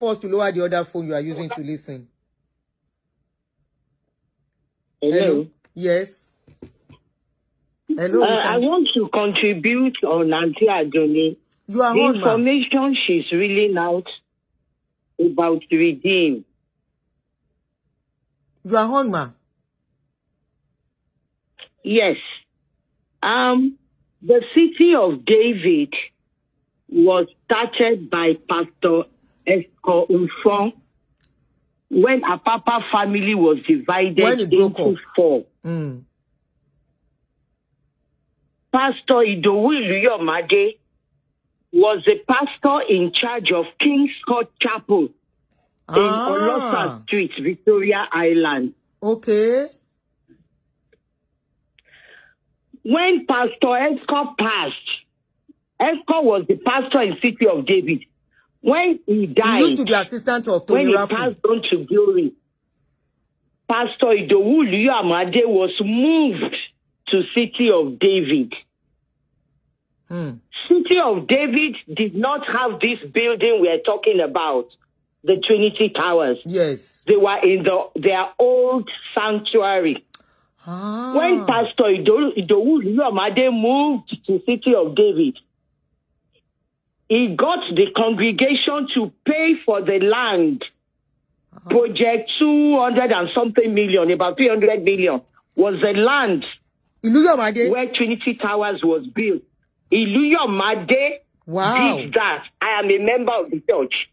pause to lower the other phone you are using to listen. Hello. Yes. Hello. I want to contribute on Auntie Adunni. You are the on, information she's reeling out about Redeem. You are on, ma. Yes. The City of David was started by Pastor Esco Unfon when Apapa family was divided into 4. Pastor Iluyomade was the pastor in charge of King's Court Chapel in Olosa Street, Victoria Island. Okay. When Pastor Esco passed, Esco was the pastor in City of David. When he died, he used to be assistant of Tony when he passed on to glory, Pastor Iluyomade was moved to City of David. City of David did not have this building we are talking about, the Trinity Towers. Yes. They were in their old sanctuary. When Pastor Iluyomade moved to City of David, he got the congregation to pay for the land. Project 200 and something million, about 300 million, was the land where Trinity Towers was built. Iluyomade did that. I am a member of the church.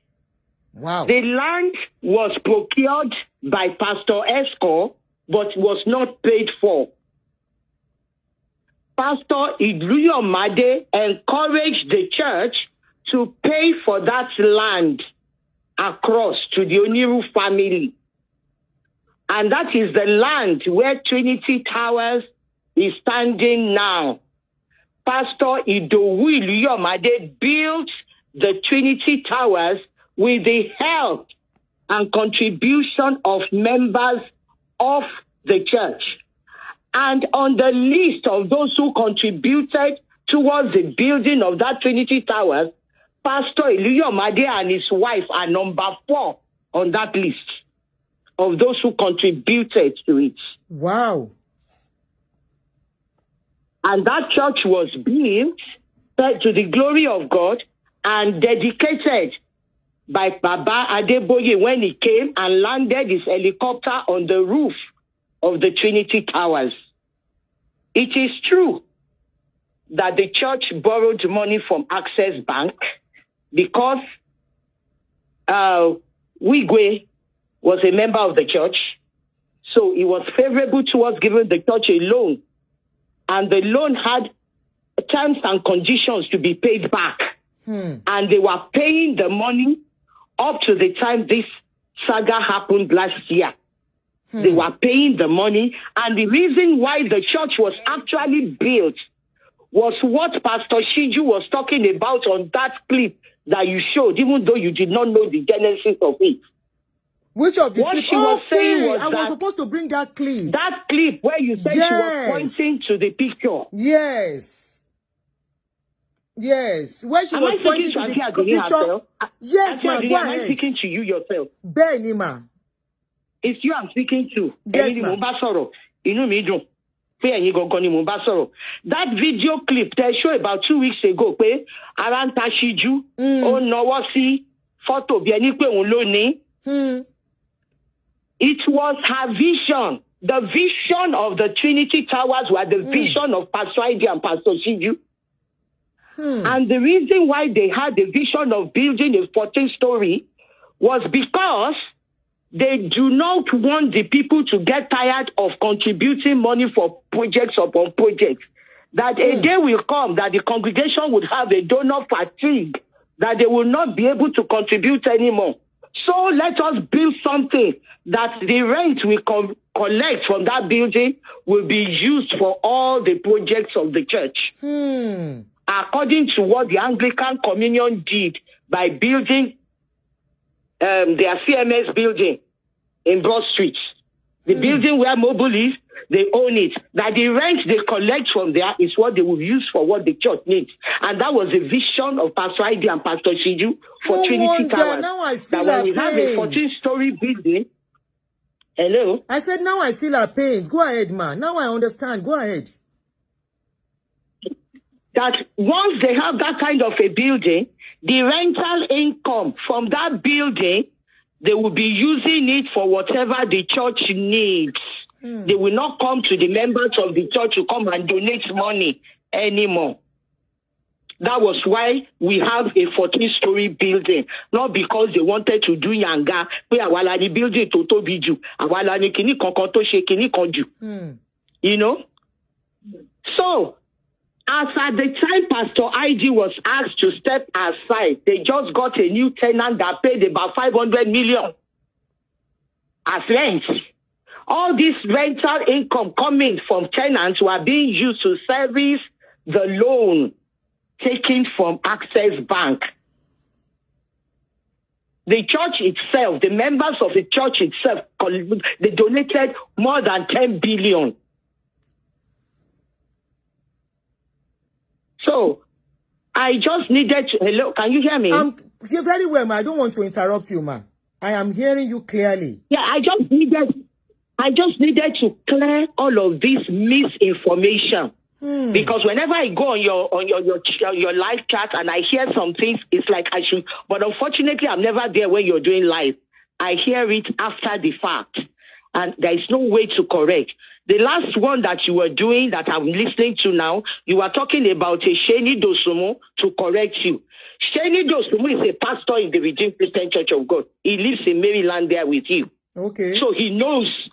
Wow. The land was procured by Pastor Esco, but was not paid for. Pastor Iluyomade encouraged the church to pay for that land across to the Oniru family. And that is the land where Trinity Towers is standing now. Pastor Iluyomade built the Trinity Towers with the help and contribution of members of the church. And on the list of those who contributed towards the building of that Trinity Towers, Pastor Iluyomade and his wife are number 4 on that list of those who contributed to it. Wow. And that church was built to the glory of God and dedicated by Baba Adeboye when he came and landed his helicopter on the roof of the Trinity Towers. It is true that the church borrowed money from Access Bank because Wigwe was a member of the church. So it was favorable towards giving the church a loan. And the loan had terms and conditions to be paid back. And they were paying the money up to the time this saga happened last year. They were paying the money. And the reason why the church was actually built was what Pastor Shiju was talking about on that clip that you showed, even though you did not know the genesis of it. Which of the what she was saying was I was supposed to bring that clip. That clip where you said she was pointing to the picture. Yes. Yes. Where she was pointing to the picture. Yes, ma. Go ahead. Am I speaking to you yourself? Benny, ma. It's you I'm speaking to. Yes, ma. That video clip they show about 2 weeks ago, around Tashiju, Nawasi, photo, it was her vision. The vision of the Trinity Towers were the vision of Pastor Ide and Pastor Shiju. And the reason why they had the vision of building a 14-story was because they do not want the people to get tired of contributing money for projects upon projects. That a day will come that the congregation would have a donor fatigue, that they will not be able to contribute anymore. So let us build something that the rent we collect from that building will be used for all the projects of the church. According to what the Anglican Communion did by building their CMS building in Broad Street. The building where Mobile is, they own it. That the rent they collect from there is what they will use for what the church needs. And that was the vision of Pastor Heidi and Pastor Shiju for Trinity Towers. Now I feel that when we have a 14-story building. Hello? I said, now I feel our pains. Go ahead, man. Now I understand. Go ahead. That once they have that kind of a building, the rental income from that building, they will be using it for whatever the church needs. They will not come to the members of the church to come and donate money anymore. That was why we have a 14-story building, not because they wanted to do yanga. We building to Tobiju. You know? So, as at the time Pastor Heidi was asked to step aside, they just got a new tenant that paid about 500 million as rent. All this rental income coming from tenants were being used to service the loan taken from Access Bank. The church itself, the members of the church itself, they donated more than 10 billion. So, I just needed to... Hello, can you hear me? You're very well, ma. I don't want to interrupt you, ma. I am hearing you clearly. Yeah, I just needed to clear all of this misinformation. Because whenever I go on your live chat and I hear some things, it's like I should... But unfortunately, I'm never there when you're doing live. I hear it after the fact. And there is no way to correct. The last one that you were doing that I'm listening to now, you were talking about a Sheni Dosumu to correct you. Sheni Dosumu is a pastor in the Redeemed Christian Church of God. He lives in Maryland there with you. Okay. So he knows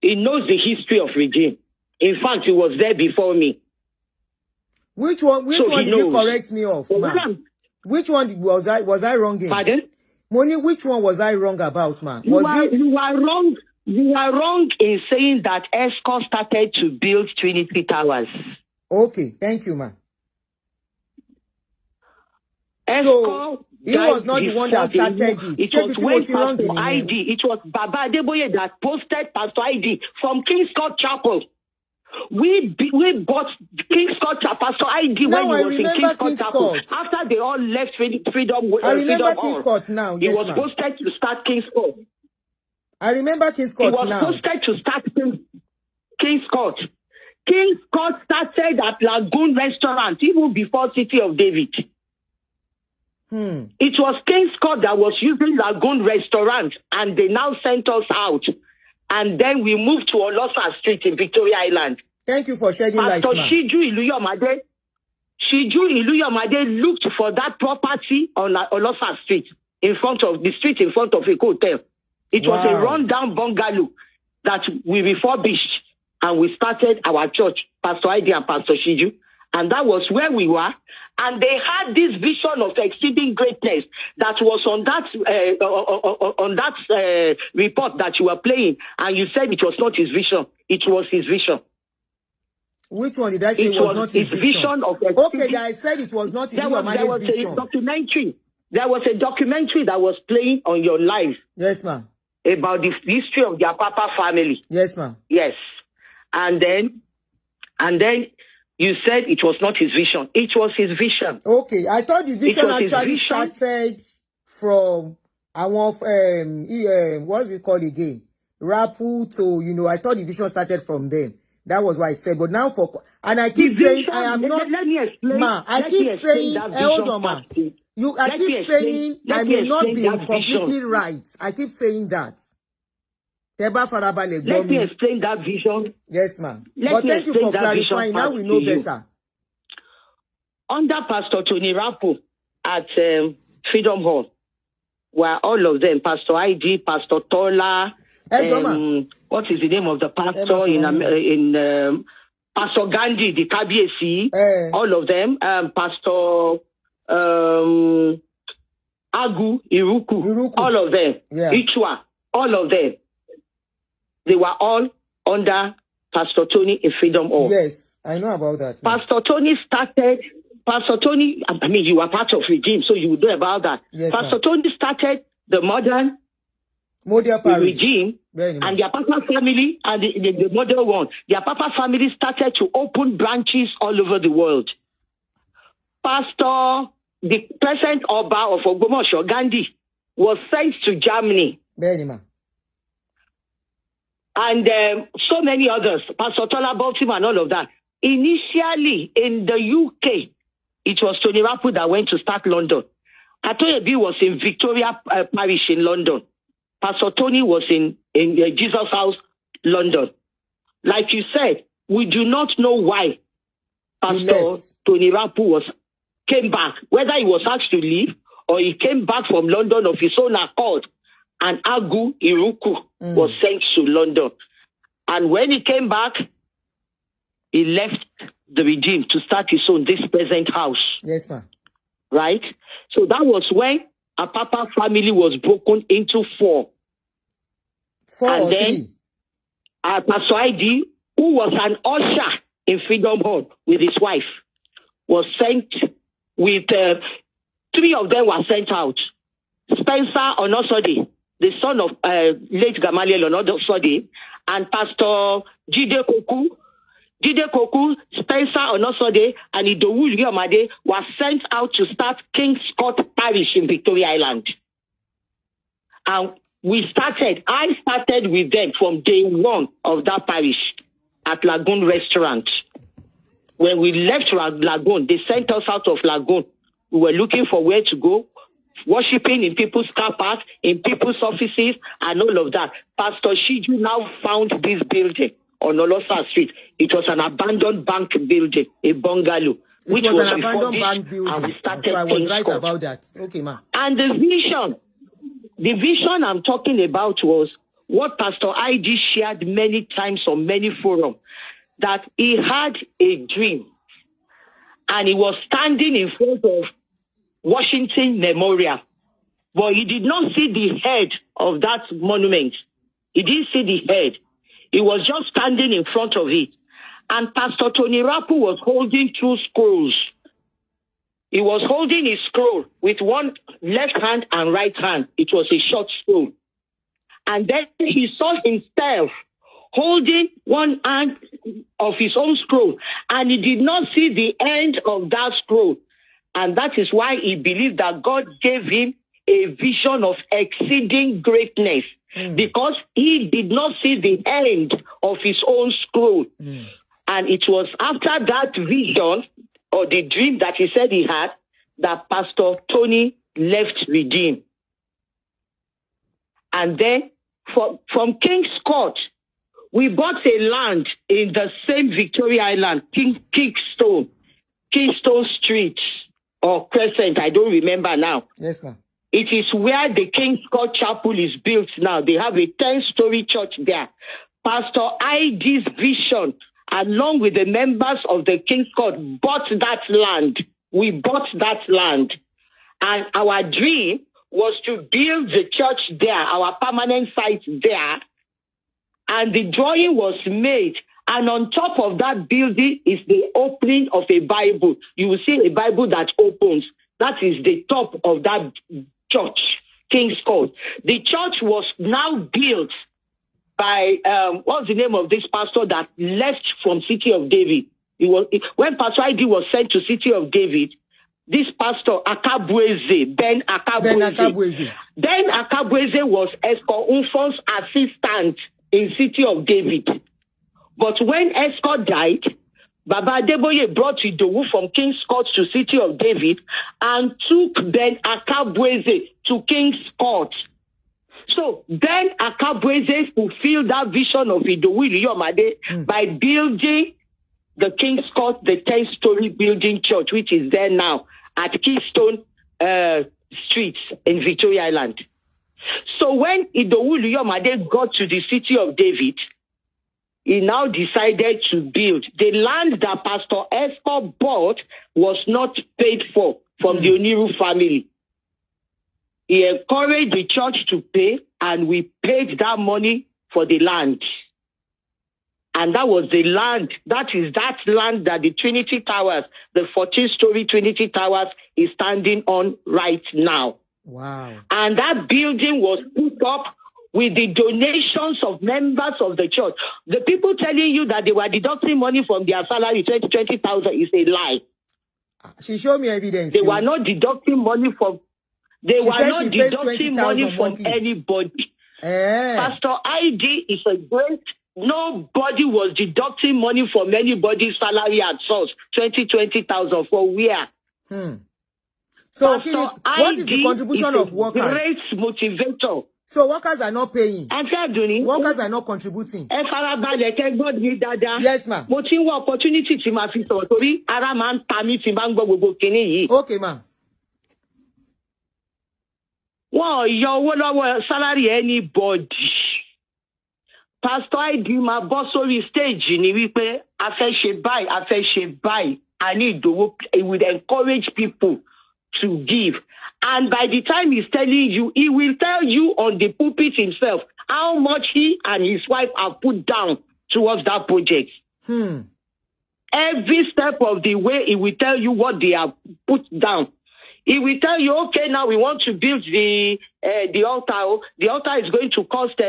the history of Redeemed. In fact, he was there before me. Which one did you correct me of, ma? Which one was I wrong in? Pardon? Moni, which one was I wrong about, ma? You are wrong. You are wrong in saying that ESCO started to build Trinity Towers. Okay, thank you, ma. So, he was not the one that started it. It was when Pastor Heidi, it was Baba Adeboye that posted Pastor Heidi from King's Court Chapel. We bought King's Court Chapel, Pastor Heidi, when he was in King's Court Chapel. After they all left Freedom I remember King's Court now, yes, he was posted to start King's Court. I remember King's Court now. He was posted to start King's Court. King's Court started at Lagoon Restaurant, even before CityOfDavid. It was King's Court that was using Lagoon Restaurant, and they now sent us out. And then we moved to Olosa Street in Victoria Island. Thank you for shedding light, Pastor Shiju Iluyomade looked for that property on Olosa Street, in front of a hotel. It was a rundown bungalow that we refurbished, and we started our church, Pastor Heidi and Pastor Shiju. And that was where we were. And they had this vision of exceeding greatness that was on that report that you were playing. And you said it was not his vision. It was his vision. Which one did I say was not his vision? Okay, I said it was not his vision. There was a documentary. There was a documentary that was playing on your live. Yes, ma'am. About the history of their Papa family. Yes, ma'am. Yes. And then you said it was not his vision. It was his vision. Okay, I thought the vision actually started from what's it called again? Rapu to, I thought the vision started from them. That was what I said. But now I keep saying I am not. Let me explain. Ma, I keep saying, hold on, ma. I keep saying I may not be completely right. I keep saying that. Let me explain that vision. Yes, ma'am. But thank you for clarifying. Now we know better. Under Pastor Tony Rapu at Freedom Hall, were all of them, Pastor Heidi, Pastor Tola, what is the name of the pastor in Pastor Gandhi, the KBAC, all of them, Pastor Agu, Iruku, all of them, Ichua, all of them. They were all under Pastor Tony in Freedom Hall. Yes, I know about that. Pastor Tony, I mean, you were part of Redeem, so you would know about that. Yes, Pastor Tony started the modern Redeem And their Papa family and the model one, their Papa family started to open branches all over the world. Pastor, the present Oba of Ogbomoso, Gandhi, was sent to Germany. And so many others, Pastor Tola Baltimore and all of that. Initially, in the UK, it was Tony Rapu that went to start London. Atoyebi was in Victoria Parish in London. Pastor Tony was in Jesus House, London. Like you said, we do not know why Pastor Tony Rapu came back, whether he was asked to leave or he came back from London of his own accord, and Agu Iruku was sent to London. And when he came back, he left the regime to start his own, this present house. Yes, ma'am. Right? So that was when a Papa family was broken into four. And then Pastor ID, who was an usher in Freedom Hall with his wife, was sent with, three of them were sent out. Spencer Onosode, the son of late Gamaliel Onosode, and Pastor Jide Koku, Spencer Onosode, and Idowu Iluyomade were sent out to start King's Court Parish in Victoria Island. And I started with them from day one of that parish at Lagoon Restaurant. When we left Lagoon, they sent us out of Lagoon. We were looking for where to go, worshiping in people's car parks, in people's offices, and all of that. Pastor Shiju now found this building on Olosa Street. It was an abandoned bank building, a bungalow. It was an abandoned bank building. And we started so I was right about that. Okay, ma'am. And the vision I'm talking about was what Pastor ID shared many times on many forums, that he had a dream and he was standing in front of Washington Memorial, but he did not see the head of that monument. He didn't see the head. He was just standing in front of it. And Pastor Tony Rapu was holding two scrolls. He was holding his scroll with one left hand and right hand. It was a short scroll. And then he saw himself holding one hand of his own scroll. And he did not see the end of that scroll. And that is why he believed that God gave him a vision of exceeding greatness. Because he did not see the end of his own scroll. And it was after that vision or the dream that he said he had that Pastor Tony left Redeem. And then from King's Court, we bought a land in the same Victoria Island, Kingston Street or Crescent, I don't remember now. Yes, ma'am. It is where the King's Court Chapel is built now. They have a 10-story church there. Pastor ID's vision, along with the members of the King's Court, bought that land. We bought that land. And our dream was to build the church there, our permanent site there. And the drawing was made. And on top of that building is the opening of a Bible. You will see a Bible that opens. That is the top of that church, King's Court. The church was now built by, what's the name of this pastor that left from City-of-David? When Pastor ID was sent to City-of-David, this pastor, Ben Akabweze was Escort Unfon's assistant in City-of-David. But when Escort died, Baba Adeboye brought Idowu from King's Court to City-of-David and took Ben Akabweze to King's Court. So Ben Akabweze fulfilled that vision of Idowu Iluyomade by building the King's Court, the 10-story building church, which is there now at Keystone Street in Victoria Island. So when Idowu Iluyomade got to the City-of-David, he now decided to build. The land that Pastor Escort bought was not paid for from the Oniru family. He encouraged the church to pay, and we paid that money for the land. And that was the land, that is that land that the Trinity Towers, the 14-story Trinity Towers is standing on right now. Wow. And that building was put up with the donations of members of the church. The people telling you that they were deducting money from their salary, 20,000, is a lie. She showed me evidence. They were not deducting money from. They were not deducting money from anybody. Pastor ID is a great. Nobody was deducting money from anybody's salary at source. 20,000 for where? So, what is the contribution of workers? Great motivator. So workers are not paying. Adunni. Workers are not contributing. Yes, ma'am. Opportunity to my Okay, ma'am. Wow, your salary anybody. Pastor ID, my boss on stage, I need to. It would encourage people to give. And by the time he's telling you, he will tell you on the pulpit himself how much he and his wife have put down towards that project. Every step of the way, he will tell you what they have put down. He will tell you, okay, now we want to build the altar. The altar is going to cost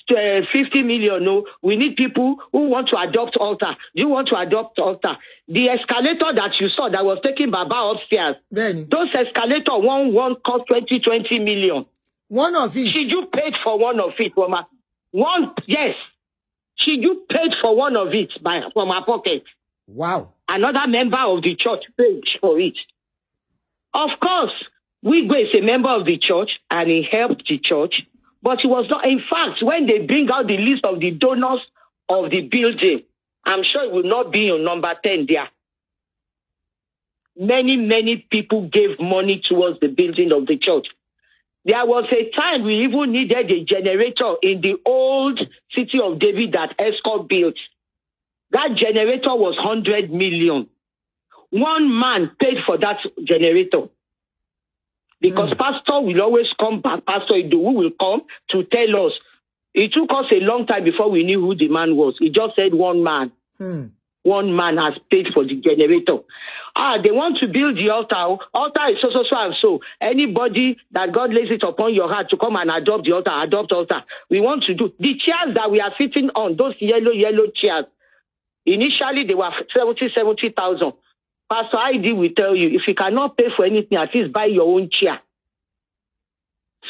50 million. No, we need people who want to adopt altar. Do you want to adopt altar? The escalator that you saw that was taking Baba upstairs, those escalator one cost 20 million. One of it. Should you paid for one of it, Mama? Yes. Should you paid for one of it from her pocket? Wow. Another member of the church paid for it. Of course, Wigwe is a member of the church and he helped the church. But it was not. In fact, when they bring out the list of the donors of the building, I'm sure it will not be on number 10 there. Many people gave money towards the building of the church. There was a time we even needed a generator in the old city of David that Escort built. That generator was 100 million. One man paid for that generator. Because Pastor will always come back. Pastor Idowu will come to tell us. It took us a long time before we knew who the man was. He just said one man. One man has paid for the generator. They want to build the altar. Altar is so and so. Anybody that God lays it upon your heart to come and adopt the altar, adopt altar. We want to do. The chairs that we are sitting on, those yellow chairs, initially they were 70,000. Pastor ID will tell you, if you cannot pay for anything, at least buy your own chair.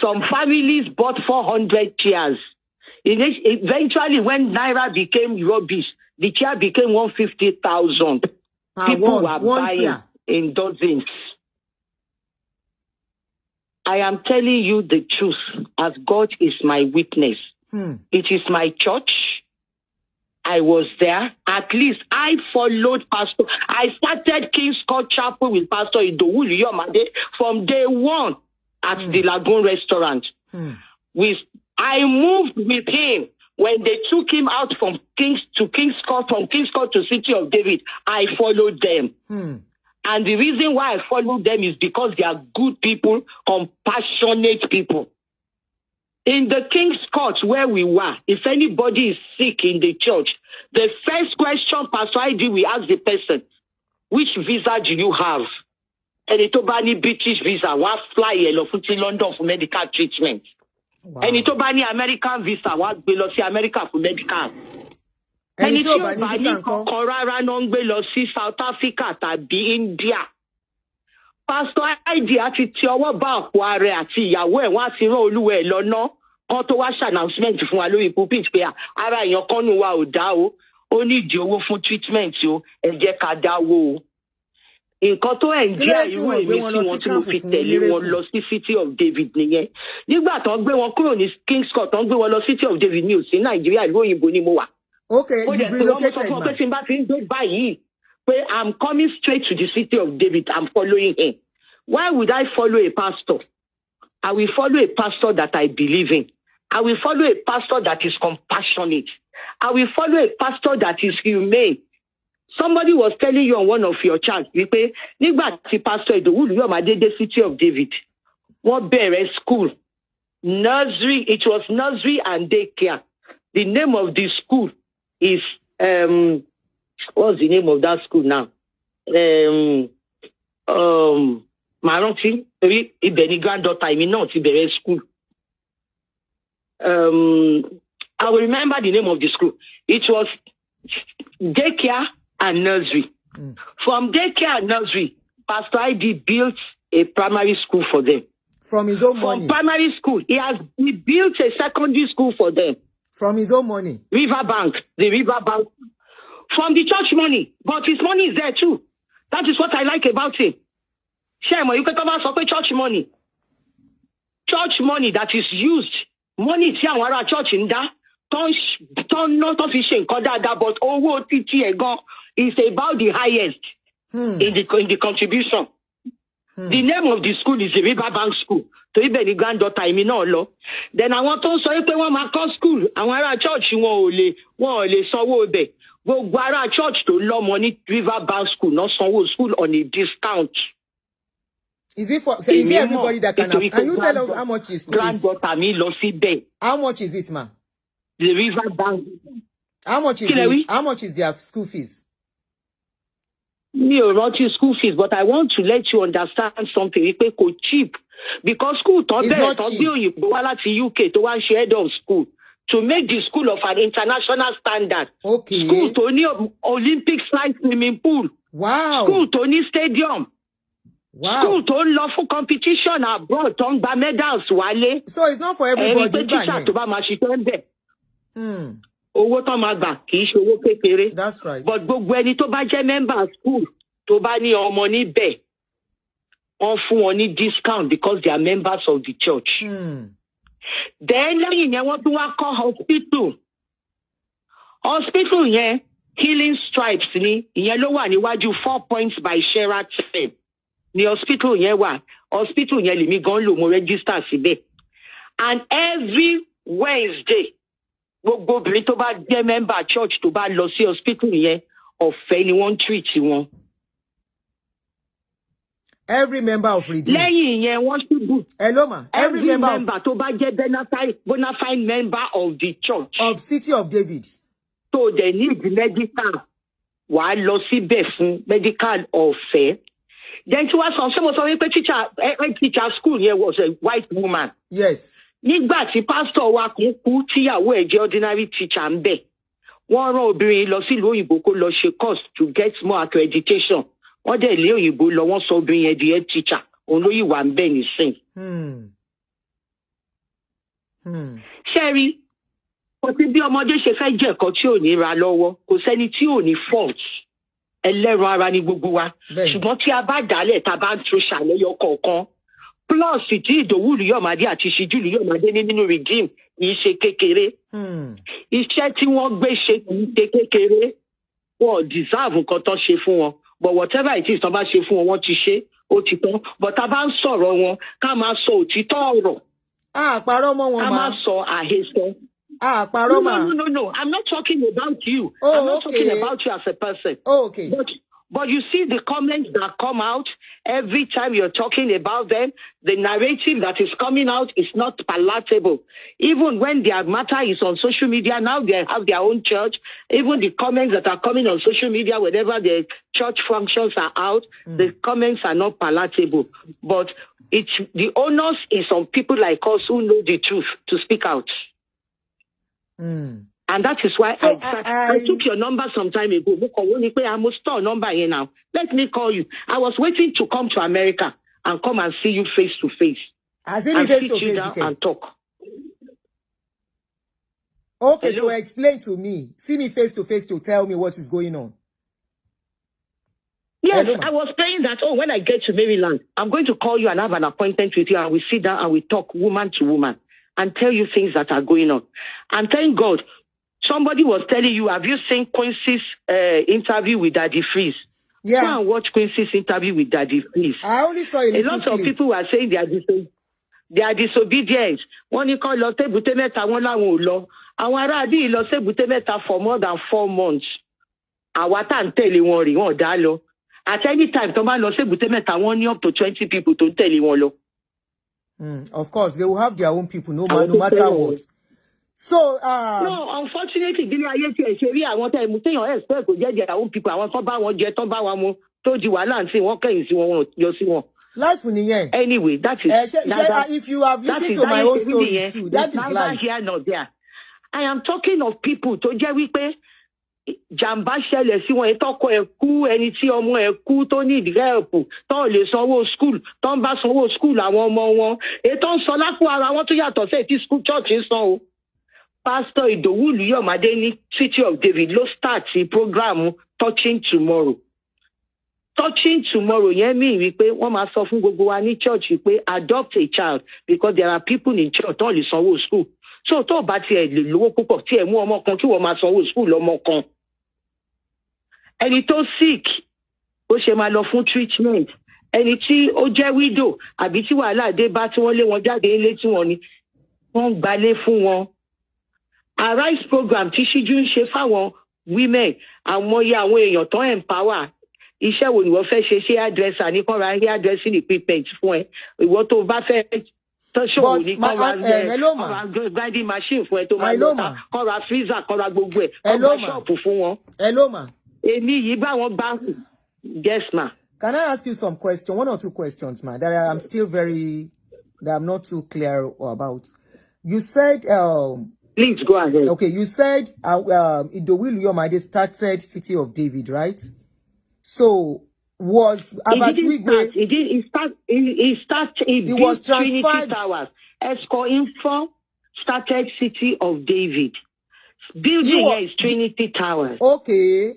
Some families bought 400 chairs. Eventually, when Naira became rubbish, the chair became 150,000. People were buying chair in dozens. I am telling you the truth, as God is my witness. It is my church. I was there. At least I followed Pastor. I started King's Court Chapel with Pastor Iluyomade from day one at the Lagoon restaurant. I moved with him when they took him out from King's Court, from King's Court to City of David. I followed them. And the reason why I followed them is because they are good people, compassionate people. In the King's Court where we were, if anybody is sick in the church, the first question Pastor ID will ask the person, which visa do you have? And it bani British visa, one fly to London for medical treatment. And it bani American visa, one below America for medical. And it bani Korara non below South Africa tabi India. Pastor ID àti ti ọwọ́ bá ọ̀pọ̀ ààrẹ àti ìyàwó ẹ̀ wá sí rán olúwa ẹ̀ lọ́nà kan tó wá ṣànàùsímẹ́ǹt fún wa lórí pulpit pé ara èèyàn kan nù wa ò dá o ó ní ìdí owó fún treatment o ẹ jẹ́ ká dáwó o. Nǹkan tó ẹ̀ ń jẹ́ irú èmi tí wọ́n tí mo fi tẹ̀lé wọn lọ sí City of David nìyẹn. Nígbà tó ń gbé wọn kúrò ní King's Court tó ń gbé wọn lọ City of David ní òsì Nàìjíríà ìlú òyìnbó ni mo wà. Okay, you've relocated, man. I'm coming straight to the City of David. I'm following him. Why would I follow a pastor? I will follow a pastor that I believe in. I will follow a pastor that is compassionate. I will follow a pastor that is humane. Somebody was telling you on one of your chats, nígbà tí Pastor Iluyomade dé City of David, wọ́n bẹ̀rẹ̀ school, nursery. It was nursery and daycare. The name of the school is what's the name of that school now? Maranti, ibẹ̀ ni granddaughter mi náà ti bẹ̀rẹ̀ school. I will remember the name of the school. It was daycare and nursery. From daycare and nursery, Pastor ID built a primary school for them. From his own money? From primary school, he built a secondary school for them. From his own money? Riverbank, the Riverbank. From the church money. But his money is there too. That is what I like about him. Shame, you can come out for church money. Church money that is used. Money is here, church in that. Not official, but OTT is about the highest in the contribution. The name of the school is the Riverbank School. To even the granddaughter, I mean, no. Then I want to say, I want my school. I want a church. Go Guara church to law money Riverbank School, not some school on a discount. Is it for? So is it everybody that can have? Can you tell us how much is granddaughter me lossy? How much is it, ma? The Riverbank. How much is it? How much is their school fees? Me not your school fees, but I want to let you understand something. It pay cheap because school taught them you go to UK to one share of school to make the school of an international standard. Okay. School to need Olympic size swimming pool. Wow. School to need stadium. Wow. School to lawful competition abroad. To buy medals wale. So it's not for everybody. That's right. But when you buy member school, to buy your money back, on any discount because they are members of the church. Then you want to work on hospital. Hospital, yeah, healing stripes ni yellow one. You want 4 points by Sheraton. The hospital, yeah, one hospital, yeah, me go look register sibe. And every Wednesday. Go bring to buy their member church to buy lossy hospital here of anyone treat you one. Every member of Redeem. Hello, ma. Every member to buy get bona fide member of the church. Of City of David. So they need medical. While lossy best medical or fair. Then to us some teacher school here was a white woman. Yes. Nígbà tí pastor wa kún kú tíyàwó ẹ̀ jẹ́ ordinary teacher ń bẹ̀. Wọ́n rán obìnrin lọ sí ìlú òyìnbó kó lọ ṣe course to get more accreditation. Wọ́n dẹ̀ lé òyìnbó lọ wọ́n sọ obìnrin yẹn di head teacher. Òun ló yìí wà ń bẹ̀ nísìn. Ṣẹ́rí, kò sí bí ọmọdé ṣe fẹ́ jẹ́ ẹ̀kọ́ tí ò ní ra lọ́wọ́. Kò sẹ́ni tí ò ní fault. Ẹlẹ́ran ara ni gbogbo wa. Ṣùgbọ́n tí a bá dálẹ̀ tá a bá ń tún ṣàlẹ́yọ kọ̀ọ̀kan. Plus, ìdí ìdòwú Iluyomade àti ìṣíjú Iluyomade nínú Redeem yìí ṣe kékeré. Iṣẹ́ tí wọ́n gbé ṣe kìí ṣe kékeré. Wọ́n deserve nǹkan tó ṣe fún wọn. But whatever it is tó bá ṣe fún wọn, wọ́n ti ṣe, ó ti tán. But tá a bá ń sọ̀rọ̀ wọn, ká máa sọ òtítọ́ ọ̀rọ̀. Àpárọ̀ mọ́ wọn, ma. Ká máa sọ àhesọ. Àpárọ̀, ma. No. I'm not talking about you. Oh, I'm not talking about you as a person. Oh, okay. But you see the comments that come out every time you're talking about them, the narrative that is coming out is not palatable. Even when their matter is on social media, now they have their own church. Even the comments that are coming on social media, whenever the church functions are out, the comments are not palatable. But the onus is on people like us who know the truth to speak out. And that is why I took your number some time ago. I must store a number here now. Let me call you. I was waiting to come to America and come and see you face to face. As in face to face, and talk. Okay, hello? To explain to me, see me face to face to tell me what is going on. Yes, hello, I was saying that, when I get to Maryland, I'm going to call you and have an appointment with you, and we sit down and we talk woman to woman and tell you things that are going on. And thank God, somebody was telling you, have you seen Quincy's interview with Daddy Freeze? Yeah. Go and watch Quincy's interview with Daddy Freeze. I only saw a lot of people were saying they are disobedient. One you call Lotte Butemeta, one law. Àwọn ará bí lọ ṣe Butemeta for more than 4 months. Àwa tá ń tẹ̀lé wọn rí wọn dá lọ. At any time, tó bá lọ ṣe Butemeta, wọ́n ní up to 20 people tó ń tẹ̀lé wọn lọ. Of course, they will have their own people, no matter what. So, no, unfortunately, Billy Ayé ti ṣe rí àwọn tẹ́ mú téèyàn expect kò jẹ́ their own people, àwọn tó bá wọn jẹ tó bá wọn mu tó di wàhálà sí wọn kẹ́yìn sí wọn yọ sí wọn. Life in the end. Anyway, that is if you have listened to my own story too, that is life. Here, not there. I am talking of people to Jerry jàmbá ṣẹlẹ̀ sí wọn ìtọ́kọ ẹ̀ kú ẹni tí ọmọ ẹ̀ kú tó need help tó lè sanwó school tó ń bá sanwó school àwọn ọmọ wọn ètò ń sọ lápò ara wọn tó yàtọ̀ sí ètí school church ń san o. Pastor Ìdòwú Iluyomade ní City of David ló start program Touching Tomorrow. Touching Tomorrow yẹn mean wípé wọ́n máa sọ fún gbogbo wa ní church wípé adopt a child because there are people in church tó lè sanwó school. So tó bá tiẹ̀ lè lówó púpọ̀ tí ẹ̀ mú ọmọ kan kí wọ́n máa sanwó school ọmọ kan. Ẹni tó sick ó ṣe máa lọ fún treatment. Ẹni tí ó jẹ́ widow àbí tí wàhálà dé bá tí wọ́n lé wọn jáde ilé tí wọ́n ní wọ́n gbalé fún wọn. Arise program tí ṣíjú ń ṣe fáwọn women àwọn èèyàn tó empower. Iṣẹ́ wo ni wọ́n fẹ́ ṣe hairdresser ní kọ́ra hairdressing equipment fún ẹ. Ìwọ tó bá fẹ́ show ní kọ́ra grinding machine fún ẹ tó máa lọ́ta kọ́ra freezer kọ́ra gbogbo ẹ̀ kọ́ra shop fún wọn. Hello ma. Èmi yìí bá wọn bá yes ma. Can I ask you some questions, 1 or 2 questions ma, that I'm not too clear about. You said please go ahead. Okay, you said Ìdòwú Iluyomade started City of David, right? So was Abatwigwe? He was transferred. Towers. Esco Info started City of David. Building here is Trinity Towers. Okay.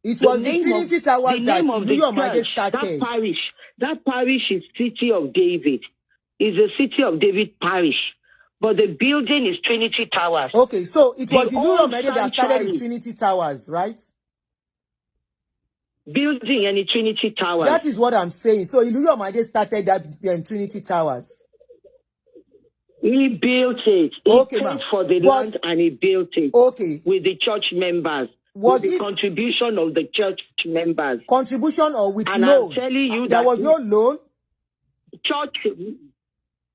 It was the Trinity Towers that Iluyomade started. That parish is City of David. It's the City of David parish. But the building is Trinity Towers. Okay, so it was Iluyomade that started the Trinity Towers, right? Building and the Trinity Towers. That is what I'm saying. So Iluyomade started that Trinity Towers. He built it. He paid for the land and he built it. Okay. With the church members. With the contribution of the church members. Contribution or with and loan? I'm telling you there was no loan. Church.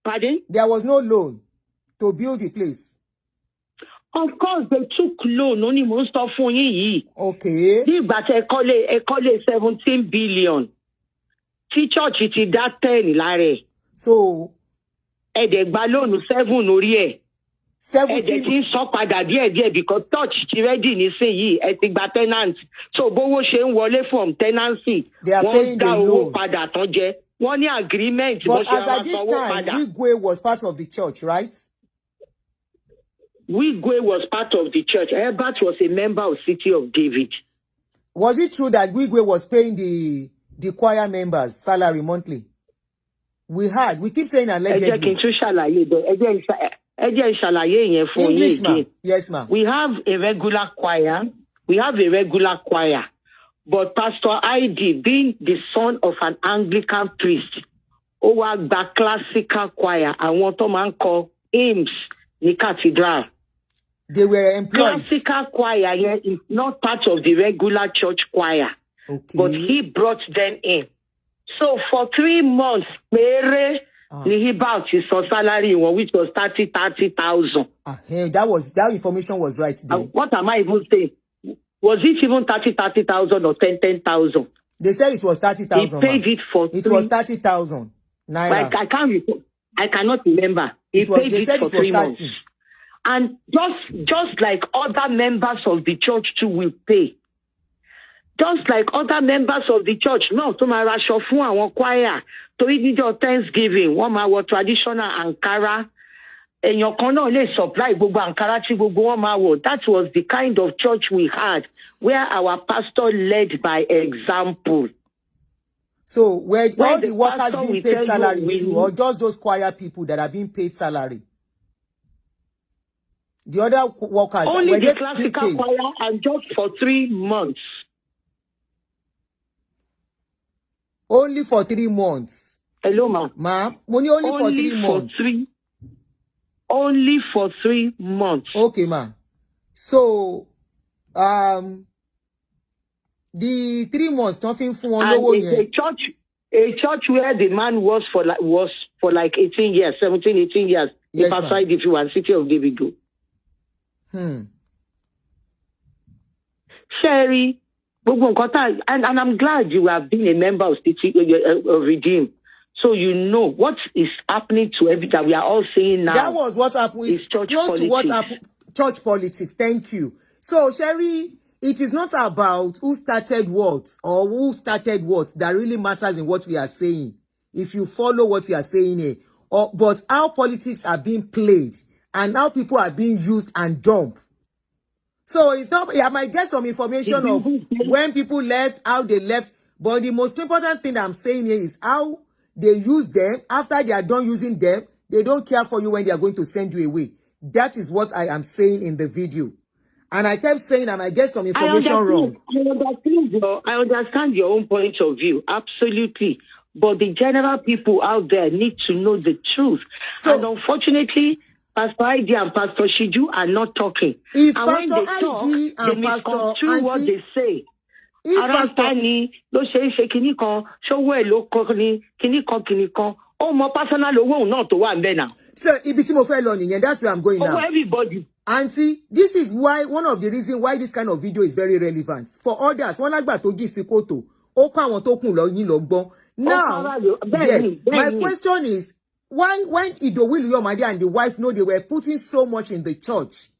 Pardon? There was no loan to build the place. Of course, they took loan. Only most of it. Okay. But they call it 17 billion. The church it that 10 lare. So. They loan 7 orí 17. They so padà díẹ̀ because church ti ready nísìnyí ẹ ti gba tenant. So bówó ṣe ń wọlé from tenancy. They are paying the loan. Padà tán jẹ. Wọ́n ní agreement. But as at this time, Wigwe was part of the church, right? Wigwe was part of the church. Herbert was a member of City of David. Was it true that Wigwe was paying the choir members salary monthly? We keep saying allegedly. English, ma. Yes, ma. We have a regular choir. But Pastor ID, being the son of an Anglican priest, over the classical choir, and what a man called hymns, the cathedral. They were employed. Classical choir is not part of the regular church choir. Okay. But he brought them in. So for 3 months, he bought his salary, which was 30,000. That information was right there. What am I even saying? Was it even 30,000 or 10,000? They said it was 30,000. He paid it for. It was 30,000. Like I cannot remember. He paid it for 3 months. And just like other members of the church too will pay. Just like other members of the church, no, to my rasho fún àwọn choir, to eat your Thanksgiving, one my traditional Ankara, and your corner lè supply gbogbo Ankara tí gbogbo wọn máa wọ̀. That was the kind of church we had, where our pastor led by example. So where all the workers being paid salary too, or just those choir people that are being paid salary? The other workers only the classical choir, and just for 3 months. Only for 3 months. Hello, ma. Ma, only for 3 months. Only for 3 months. Okay, ma. So, the 3 months, nothing for one. A church where the man was for like 18 years, 17, 18 years. Yes, outside if you want City of David. Sherry, and I'm glad you have been a member of City of Redeem. So you know what is happening to everything that we are all saying now. That was what happened. It's church close politics. to what happened. Church politics. Thank you. So, Sherry, it is not about who started what or who started what that really matters in what we are saying. If you follow what we are saying here, but how politics are being played and how people are being used and dumped. So it's not. I might get some information of when people left, how they left, but the most important thing I'm saying here is how they use them. After they are done using them, they don't care for you when they are going to send you away. That is what I am saying in the video. And I kept saying I might get some information wrong. I understand your own point of view. Absolutely. But the general people out there need to know the truth. So, and unfortunately, Pastor ID and Pastor Shiju are not talking. If and Pastor when they talk, ID and they Pastor misconstrue what they say. If Pastor so, that's where I'm going now. Everybody. Auntie, this is why one of the reasons why this kind of video is very relevant. For others, one like to give Sikoto, now, yes, my question is, when Iluyomade and the wife know they were putting so much in the church,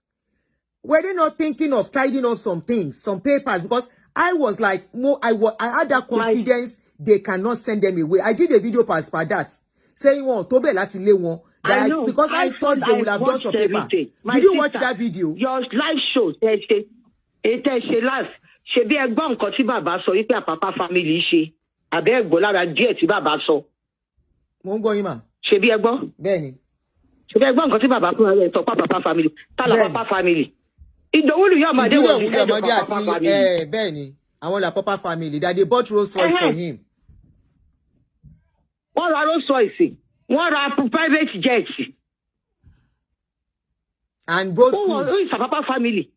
were they not thinking of tidying up some things, some papers? Because I was like, I had that confidence they cannot send them away. I did a video past for that, saying, because I thought they would have done some paper. Did you watch that video? Your live show, ṣe bí ẹgbọ́n nǹkan tí bàbá sọ wípé àpapá family ṣe àbẹ́ ẹ̀gbọ́n lára díẹ̀ tí bàbá sọ. Mo ń gbọ́ yín mà. Ṣe bí ẹgbọ́n. Bẹ́ẹ̀ni. Ṣe bí ẹgbọ́n nǹkan tí bàbá fúnra rẹ̀ sọ pàpà family tá la pàpà family. Ìdòwú Iluyomade was the head of pàpà family. Bẹ́ẹ̀ni àwọn la pàpà family that they bought Rolls Royce for him. Wọ́n ra Rolls Royce, wọ́n ra private jet. And both who is pàpà family?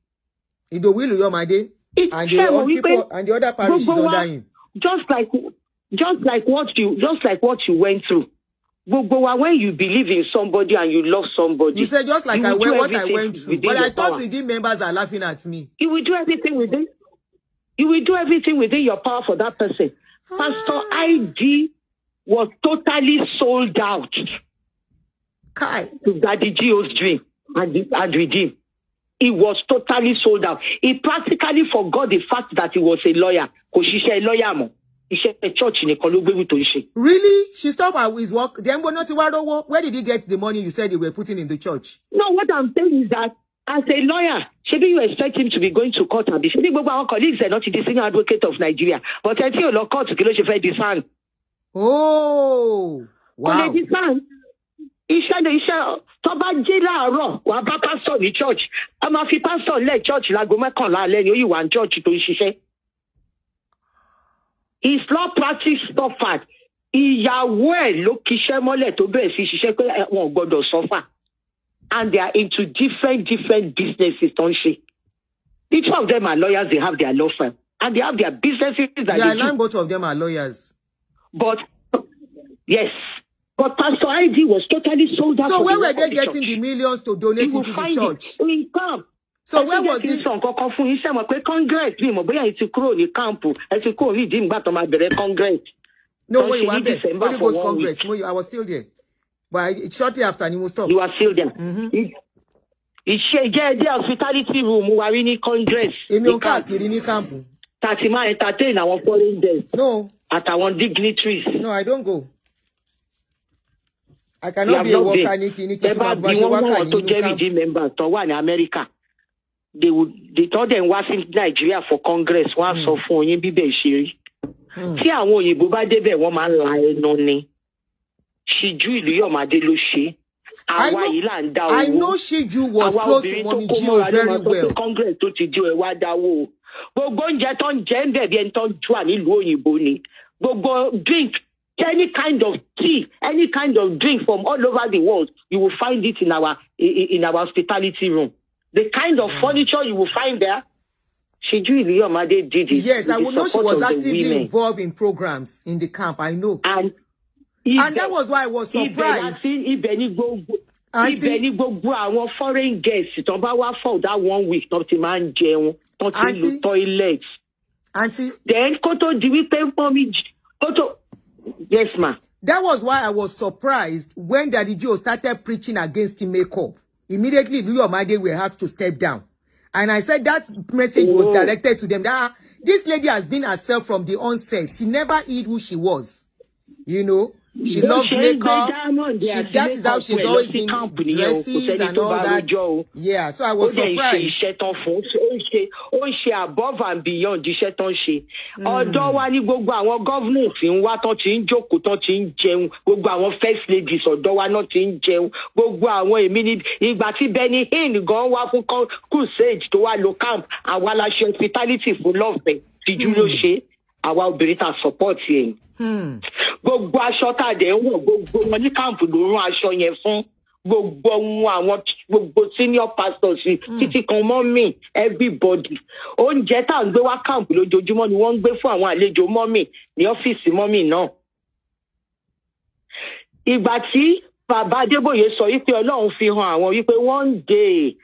Ìdòwú Iluyomade. And the other parish is under him. Just like what you went through. When you believe in somebody and you love somebody. You said just like I went through. But I thought redeemed members are laughing at me. You will do everything within. You will do everything within your power for that person. Pastor ID was totally sold out. Kai. To Daddy Gio's dream and redeem. He was totally sold out. He practically forgot the fact that he was a lawyer. Because she's a lawyer. She's a church in a Really? She stopped at his work. Then where did he get the money you said they were putting in the church? No, what I'm saying is that as a lawyer, should you expect him to be going to court and be our colleagues are not the senior advocate of Nigeria. But I tell you, court to oh, wow. Iṣẹ́ tó bá jí láàárọ̀ wà bá pastor ní church a máa fi pastor lẹ̀ church láago mẹ́kànlá alẹ́ ni ó yìí wà ní church tó ń ṣiṣẹ́. His law practice suffered. Ìyàwó ẹ̀ ló kíṣẹ́ mọ́lẹ̀ tó bẹ̀rẹ̀ sí ṣiṣẹ́ pé wọn ò gbọ́dọ̀ suffer. And they are into different businesses tó ń ṣe. Each of them are lawyers, they have their law firm. And they have their businesses that they do. Both of them are lawyers. But, yes. But Pastor ID was totally sold out. So where were they getting the millions to donate into the church? So where was it? No, when you were there. Holy Ghost Congress. I was still there. But shortly after, you must stop. You are still there. It's the hospitality room. We are in Congress. In camp. Tatima entertain our foreign days. No. At our dignitaries. No, I don't go. I cannot be a worker. Members to one in America. They told them was in Nigeria for Congress. One so for you be shiri. See, I want you buba debe woman lie no ni. She drew Iluyomade lo she. I know Shiju was close to Mommy Gio very well. Congress to do a wadawo. Go jet on gender the enton juan in Loyibo ni. Go drink. Any kind of tea, any kind of drink from all over the world, you will find it in our hospitality room. The kind of furniture you will find there, Iluyomade did it. Yes, I would know she was actively involved in programs in the camp. I know. And that was why I was surprised. Our foreign guests, that 1 week, not to man jail, not to toilets. Auntie. Then Koto, do we pay for me? Koto. Yes, ma. That was why I was surprised when Daddy Joe started preaching against the makeup. Immediately, Iluyomade were asked to step down. And I said that message was directed to them. That this lady has been herself from the onset. She never hid who she was. You know, she loves makeup. That is how she's always been dresses and all that. Yeah, so I was surprised. Ó ń ṣe above and beyond iṣẹ́ tó ń ṣe. Ọ̀dọ̀ wa ní gbogbo àwọn governors tí ń wá tán tí ń jókòó tán tí ń jẹun. Gbogbo àwọn first ladies ọ̀dọ̀ wa náà tí ń jẹun. Gbogbo àwọn èmi ní ìgbà tí Benny Hinn gan wá fún crusade tó wá lo camp. Àwa la ṣe hospitality fún love tìjú ló ṣe. Àwa obìnrin ta support yẹn. Gbogbo aṣọ tá a dẹ̀ ń wọ̀ gbogbo wọn ní camp ló rán aṣọ yẹn fún. Gbogbo àwọn gbogbo senior pastors títí kan mọ́mì everybody oúnjẹ tá à ń gbé wá camp lójoojúmọ́ ni wọ́n ń gbé fún àwọn àlejò mọ́mì ní ọ́fíìsì mọ́mì náà. Ìgbà tí bàbá Adébóyè sọ wípé Ọlọ́run fi hàn àwọn wípé one day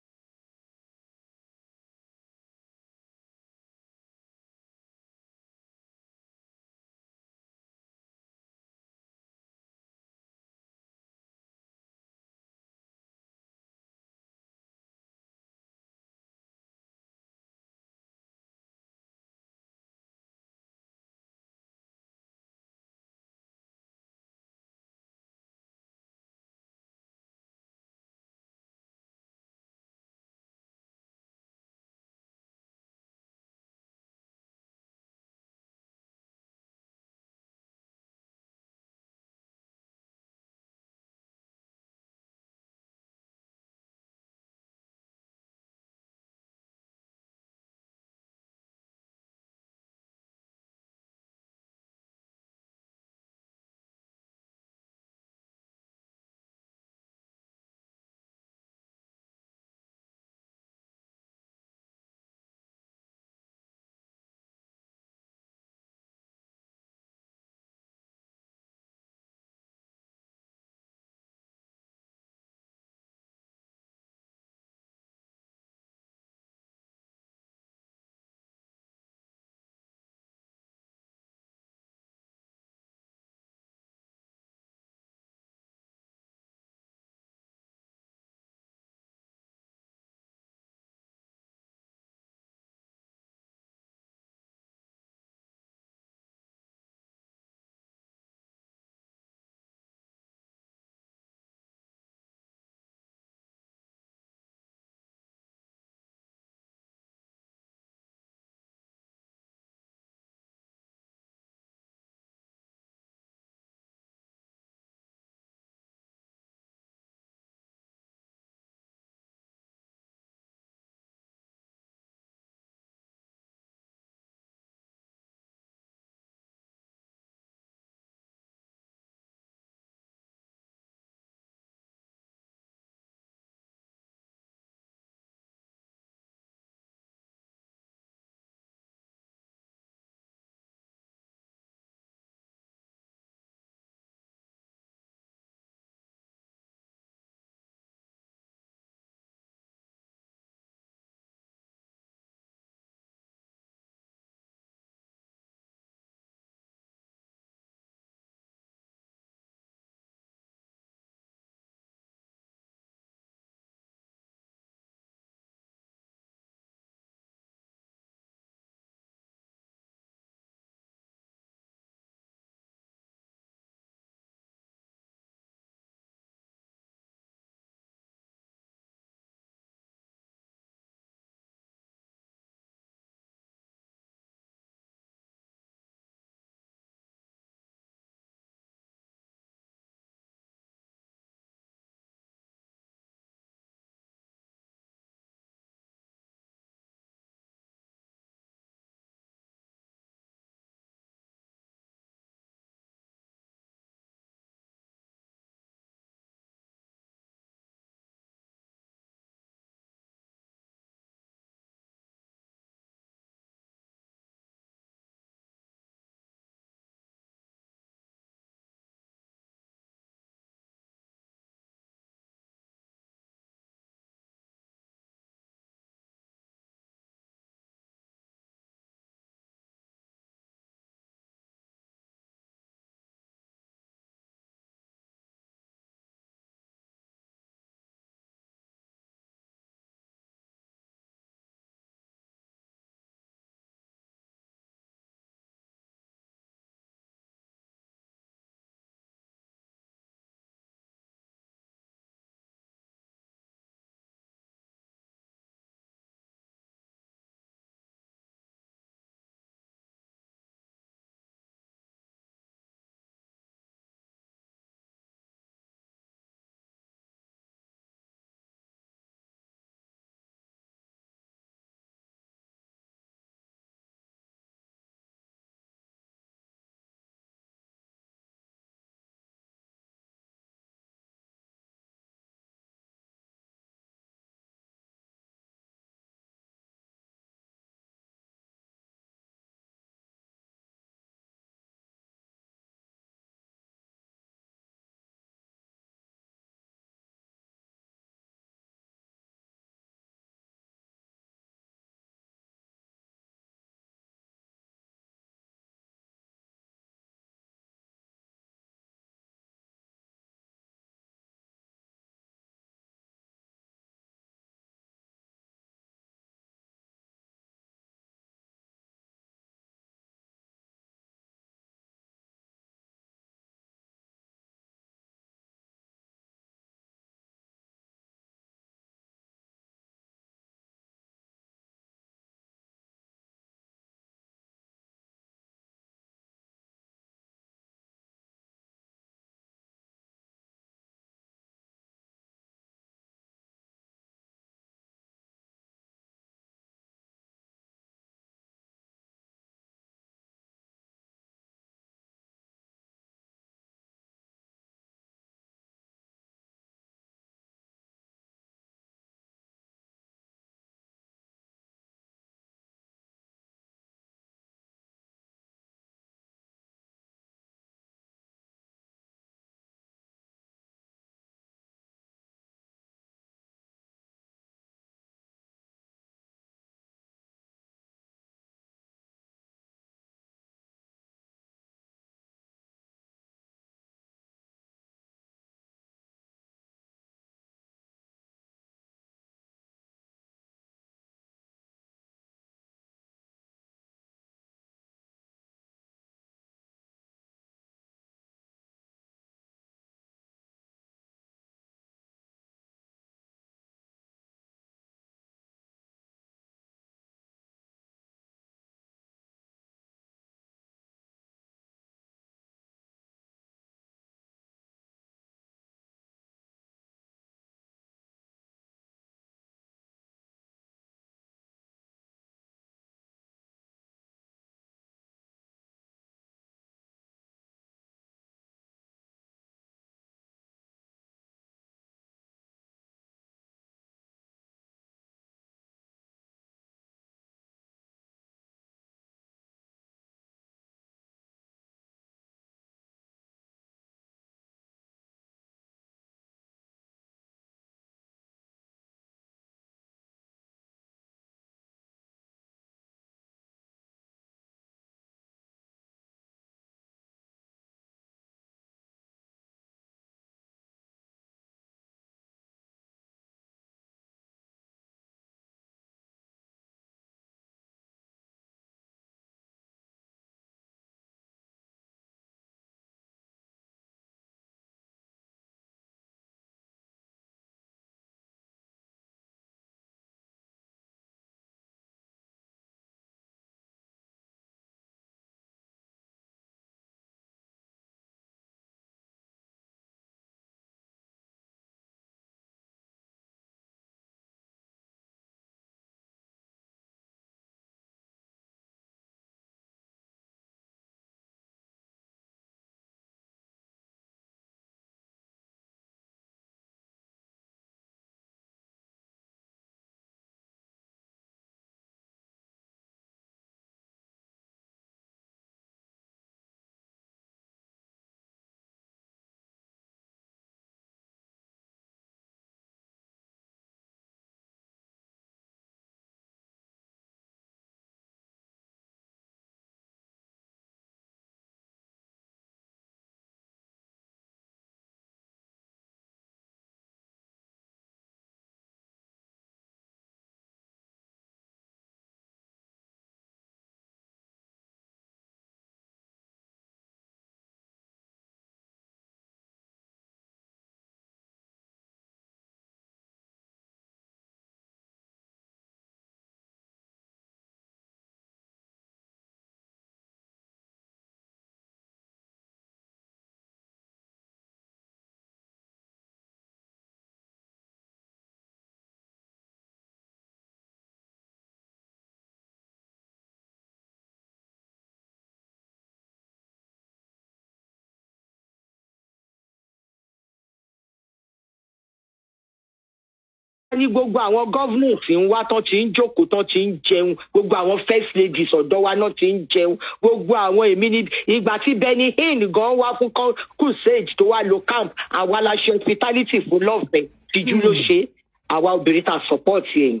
ní gbogbo àwọn governors ń wá tán ti ń jókòó tán ti ń jẹun gbogbo àwọn first ladies ọ̀dọ́ wa náà ti ń jẹun gbogbo àwọn èmi ní ìgbà tí Benny Hinn gan wá fún crusade tó wá lo camp àwa la ṣe hospitality fún lọ́fẹ̀ẹ́ tìjú ló ṣe àwa obìnrin ta support yẹn.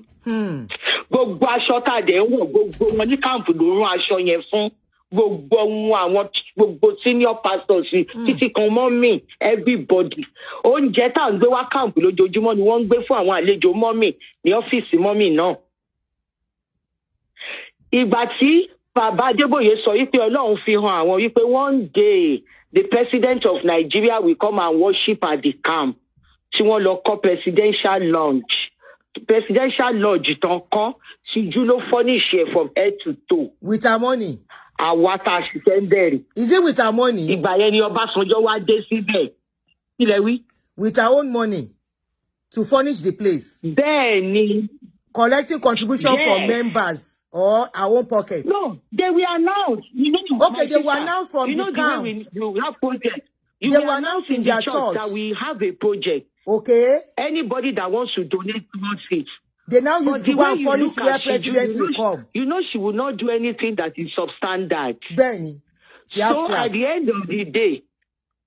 Gbogbo aṣọ tá a dẹ̀ ń wọ̀ gbogbo wọn ní camp ló rán aṣọ yẹn fún gbogbo àwọn gbogbo senior pastors títí kan mọ́mì everybody oúnjẹ tá à ń gbé wá camp lójoojúmọ́ ni wọ́n ń gbé fún àwọn àlejò mọ́mì ní ọ́fíìsì mọ́mì náà. Ìgbà tí bàbá Adébóyè sọ wípé Ọlọ́run fi hàn àwọn wípé one day the president of Nigeria will come and worship at the camp tí wọ́n lọ kọ́ presidential lodge tán kọ́ Síjú ló furnish ẹ̀ from head to toe. With her money. Àwa tá a ṣiṣẹ́ ń bẹ̀rẹ̀. Is it with her money? Ìgbà yẹn ni Ọbásanjọ́ wá dé síbẹ̀. Ilẹ̀ wí. With her own money to furnish the place. Bẹ́ẹ̀ni. Collecting contribution from members or our own pocket. No, they were announced. Okay, they were announced from the camp. We have project. They were announced in their church that we have a project. Okay. Anybody that wants to donate towards it. They now use to go and furnish where president will come. You know she will not do anything that is substandard. Benny, she has so class. At the end of the day,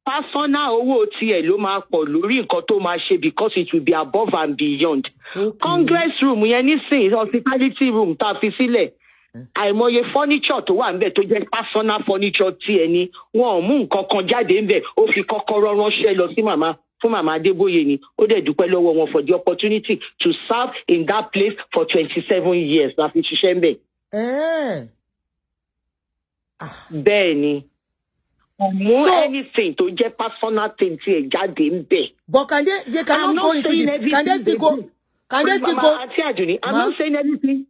personal owó tiẹ̀ ló máa pọ̀ lórí nǹkan tó máa ṣe because it will be above and beyond. Okay. Congress room yẹn nísìnyí hospitality room tá a fi sílẹ̀. Àìmọye furniture tó wà ńbẹ̀ tó jẹ́ personal furniture tiẹ̀ ni wọn ò mú nǹkan kan jáde ńbẹ̀ ó fi kọ́kọ́rọ́ ránṣẹ́ lọ sí màmá. Fún Mama Adébóyè ni ó dẹ̀ dúpẹ́ lọ́wọ́ wọn for the opportunity to serve in that place for 27 years la fi ṣiṣẹ́ ń bẹ̀. Bẹ́ẹ̀ ni mú anything tó jẹ́ personal thing tí ẹ̀ jáde ń bẹ̀. But can they cannot go into the can they still go? Can they still go? Àti Adunni, I'm not saying everything.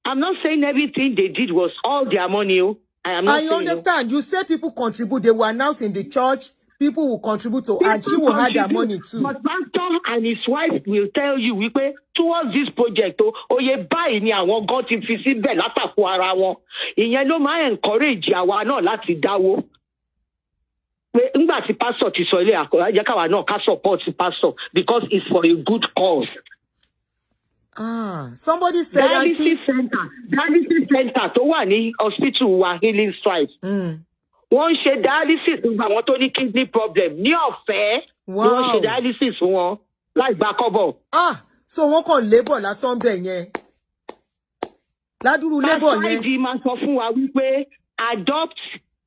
I'm not saying everything they did was all their money. I am not saying. I understand. You say people contribute. They were announced in the church. People will contribute to, and she will have their money too. But pastor and his wife will tell you, we pay towards this project. Oye báyìí ni àwọn gan ti fi síbẹ̀ látàkùn ara wọn. Ìyẹn ló máa encourage àwa náà láti dáwó. Pé ńgbà tí pastor ti sọ ilé àkọ́rọ́, jẹ́ káwa náà ká support pastor because it's for a good cause. Somebody said dialysis center tó wà ní hospital wa Healing Strides. Wọ́n ṣe dialysis fún àwọn tó ní kidney problem ní ọ̀fẹ́. Wọ́n ṣe dialysis fún wọn láì gba kọ́bọ̀. So wọ́n kàn labour lásán bẹ̀ yẹn. Ládùúrú labour yẹn. Pàṣẹ máa sọ fún wa wípé adopt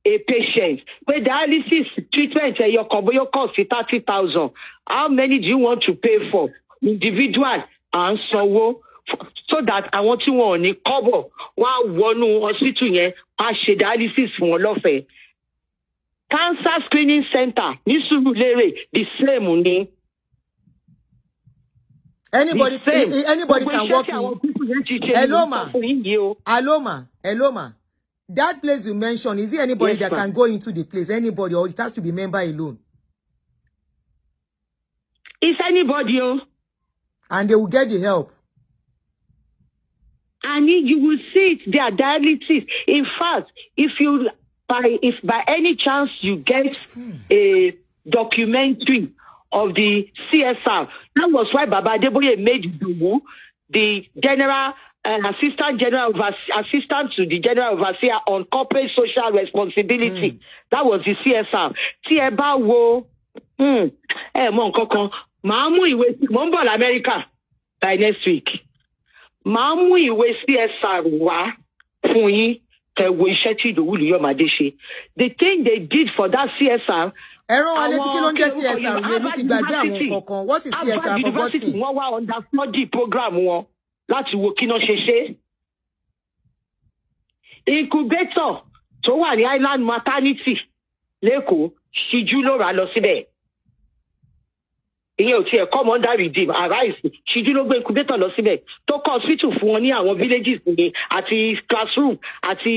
a patient. Pé dialysis treatment ẹ̀yọ kan bóyá cost 30,000. How many do you want to pay for? Individual à ń sanwó so that àwọn tí wọn ò ní kọ́bọ̀ wọ́n á wọnú hospital yẹn á ṣe dialysis fún wọn lọ́fẹ̀ẹ́. Cancer screening center ní Surulere the same ni. Anybody can walk in. Hello ma. That place you mentioned, is it anybody that can go into the place? Anybody, or it has to be member alone? It's anybody. And they will get the help. And you will see it, their dialysis. In fact, if by any chance you get a documentary of the CSR, that was why Baba Adeboye made the general assistant to the general overseer on corporate social responsibility. That was the CSR. Tí ẹ bá wo mọ nǹkan kan, màá mú ìwé mo ń bọ̀ l'Amẹ́ríkà by next week. Màá mú ìwé CSR wá fún yín kẹ́ wo iṣẹ́ tí Iluyomade ṣe. The thing they did for that CSR. Ẹ̀rọ wa létí kí ló ń jẹ́ CSR yẹn ti gbàgbé àwọn kọ̀ọ̀kan. What is CSR forgotten? Wọ́n wá under study program wọn láti wo kí náà ṣe ṣe. Incubator tó wà ní Island Maternity lẹ́kọ̀ọ́ Ṣíjú ló rà lọ síbẹ̀. Ìyẹn ò tiẹ̀ come under redeem arise Ṣíjú ló gbé incubator lọ síbẹ̀ tó kọ́ hospital fún wọn ní àwọn villages ní àti classroom àti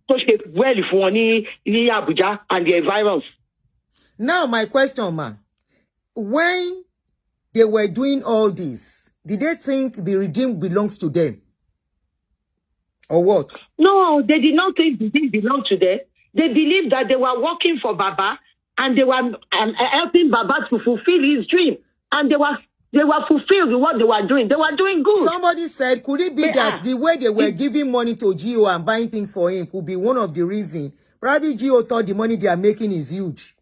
tó ṣe well fún wọn ní Abuja and the environs. Now my question, ma, when they were doing all this, did they think the redeem belongs to them? Or what? No, they did not think the redeem belonged to them. They believed that they were working for Baba and they were helping Baba to fulfill his dream. And they were They were fulfilled with what they were doing. They were doing good. Somebody said, could it be that the way they were giving money to Gio and buying things for him could be one of the reasons? Probably Gio thought the money they are making is huge.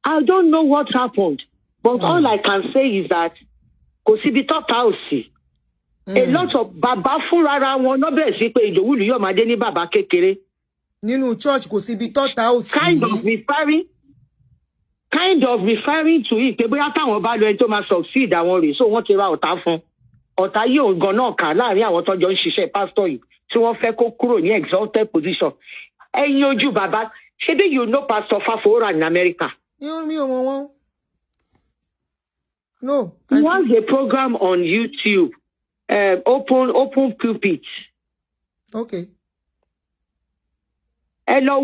I don't know what happened, but all I can say is that a lot of Baba Furara won not be see pé Iluyomade ní baba kékeré. Nínú church kind of referring to it pé bóyá táwọn bá lọ ẹni tó máa succeed àwọn rẹ̀ so wọ́n ti ra ọ̀tá fún. Ọ̀tá yìí ò gan náà kà láàrin àwọn tó jọ ń ṣiṣẹ́ pastor yìí tí wọ́n fẹ́ kó kúrò ní exalted position. Ẹ̀yin ojú bàbá, ṣebí you know Pastor Fafora in America? No. He has a program on YouTube, open pulpit. Okay. Hello,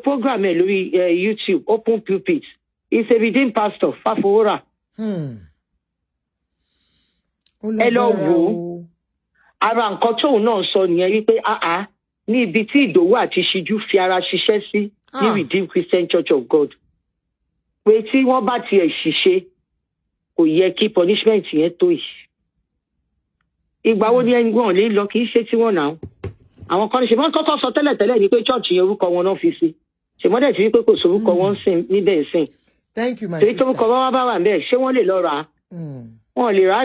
program lórí YouTube, open pulpit. He's a redeemed pastor, Fafora. Hello, ara nǹkan tóun náà sọ nìyẹn wípé ní ibi tí Ìdòwú àti Ṣíjú fi ara ṣiṣẹ́ sí ní Redeemed Christian Church of God. Pé tí wọ́n bá tiẹ̀ ṣiṣẹ́ kò yẹ kí punishment yẹn tó yìí. Ìgbà wo ni ẹni wọn lè lọ kì í ṣe tí wọ́n náà. Àwọn kan ṣe wọ́n kọ́kọ́ sọ tẹ́lẹ̀ ní pé church yẹn orúkọ wọn náà fi sí. Ṣé wọ́n dẹ̀ ti rí pé kò sórúkọ wọn sìn níbẹ̀ sìn. Thank you, my sister. Torí tó orúkọ wọn bá wà níbẹ̀ ṣé wọ́n lè lọ rà á? Wọ́n lè rà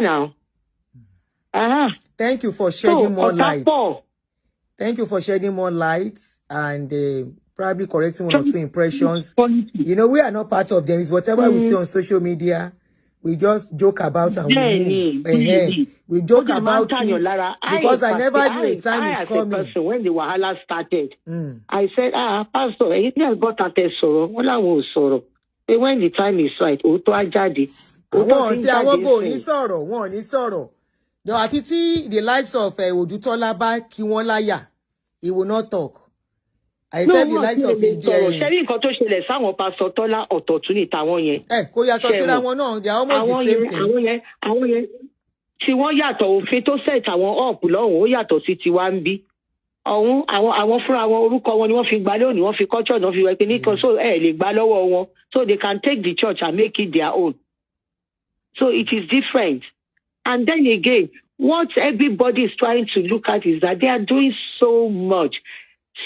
á náà. Thank you for shedding more light. Thank you for shedding more light and probably correcting one or two impressions. You know, we are not part of them. It's whatever we see on social media. We just joke about and we move. We joke about it because I never knew a time is coming. When the Wahala started, I said, Pastor, he has got at a sorrow. When the time is right, No, I think the likes of Odutolaba, Kiwonlaya, he will not talk. I said the likes of Sherry nǹkan tó ṣẹlẹ̀ sáwọn Pastor Tola ọ̀tọ̀ tún ní tàwọn yẹn. Kò yàtọ̀ síra wọn náà, they are almost the same thing. Àwọn yẹn tí wọ́n yàtọ̀ òfin tó set àwọn up lọ́hùn ó yàtọ̀ sí tiwa ń bí. Àwọn fúnra wọn orúkọ wọn ni wọ́n fi gbà lónìí, wọ́n fi culture náà fi wẹ̀ pé nìkan so lè gbà lọ́wọ́ wọn so they can take the church and make it their own. So it is different. And then again, what everybody is trying to look at is that they are doing so much.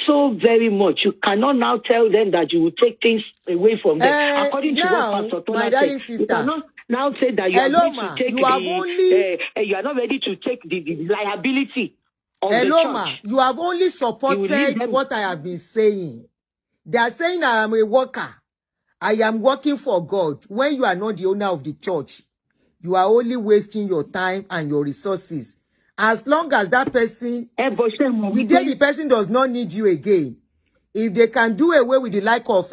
So very much. You cannot now tell them that you will take things away from them. According to what Pastor Tola said, you cannot now say that you are going to take you are not ready to take the liability of the church. You have only supported what I have been saying. They are saying I am a worker. I am working for God. When you are not the owner of the church, you are only wasting your time and your resources. As long as that person, the day the person does not need you again, if they can do away with the like of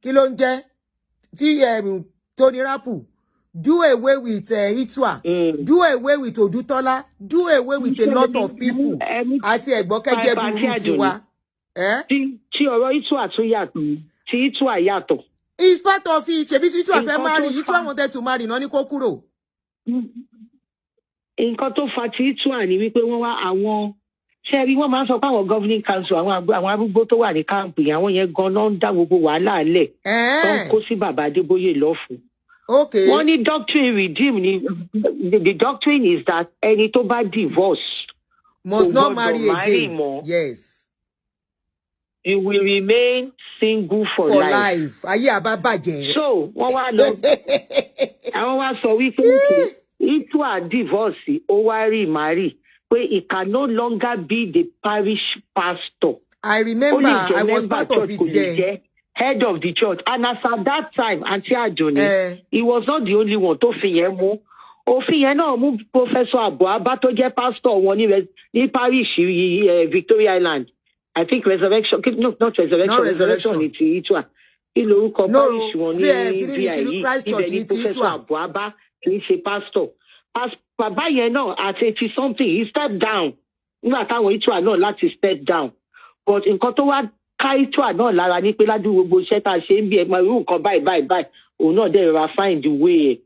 Kilonje, Tony Rapu, do away with Itua, do away with Odutola, do away with a lot of people. Àti Egbokeje burú tiwa. Tí ọ̀rọ̀ Itua tún yàtọ̀, tí Itua yàtọ̀. It's part of it. Ṣebí Itua fẹ́ marry, Itua wanted to marry, no ní kó kúrò. Nǹkan tó fa tí Itua ni wípé wọ́n wá àwọn ṣẹ́rí wọ́n máa ń sọ pé àwọn governing council àwọn arúgbó tó wà ní káàmpù yẹn àwọn yẹn gan-an ń dá gbogbo wàhálà lẹ̀ tó ń kó sí bàbá Adébóyè lọ́fun. Okay. Wọ́n ní doctrine redeem ni the doctrine is that ẹni tó bá divorce must not marry again. Yes. You will remain single for life. Ayé àbá bàjẹ́. So wọ́n wá lọ àwọn wá sọ wípé Itua divorce ó wá remarry. Where he can no longer be the parish pastor. I remember, I was part of it then. Head of the church. And as at that time, Auntie Adunni, he was not the only one to fi yẹn mú. Òfin yẹn náà mú Professor Abuaba tó jẹ́ pastor wọn ní parish Victoria Island. I think Resurrection, no, not Resurrection, Resurrection ni ti Itua. Kí lorúkọ parish wọn ní VIE. Ibẹ̀ ni Professor Abuaba kì í ṣe pastor. As bàbá yẹn náà at 80 something, he stepped down. Nígbà táwọn Itua náà láti step down. But nǹkan tó wá ká Itua náà lára ní pé ládùúgbò gbogbo iṣẹ́ tá a ṣe ń bí ẹ̀gbọ́n irú nǹkan báyìí. Òun náà dẹ̀ rọra find the way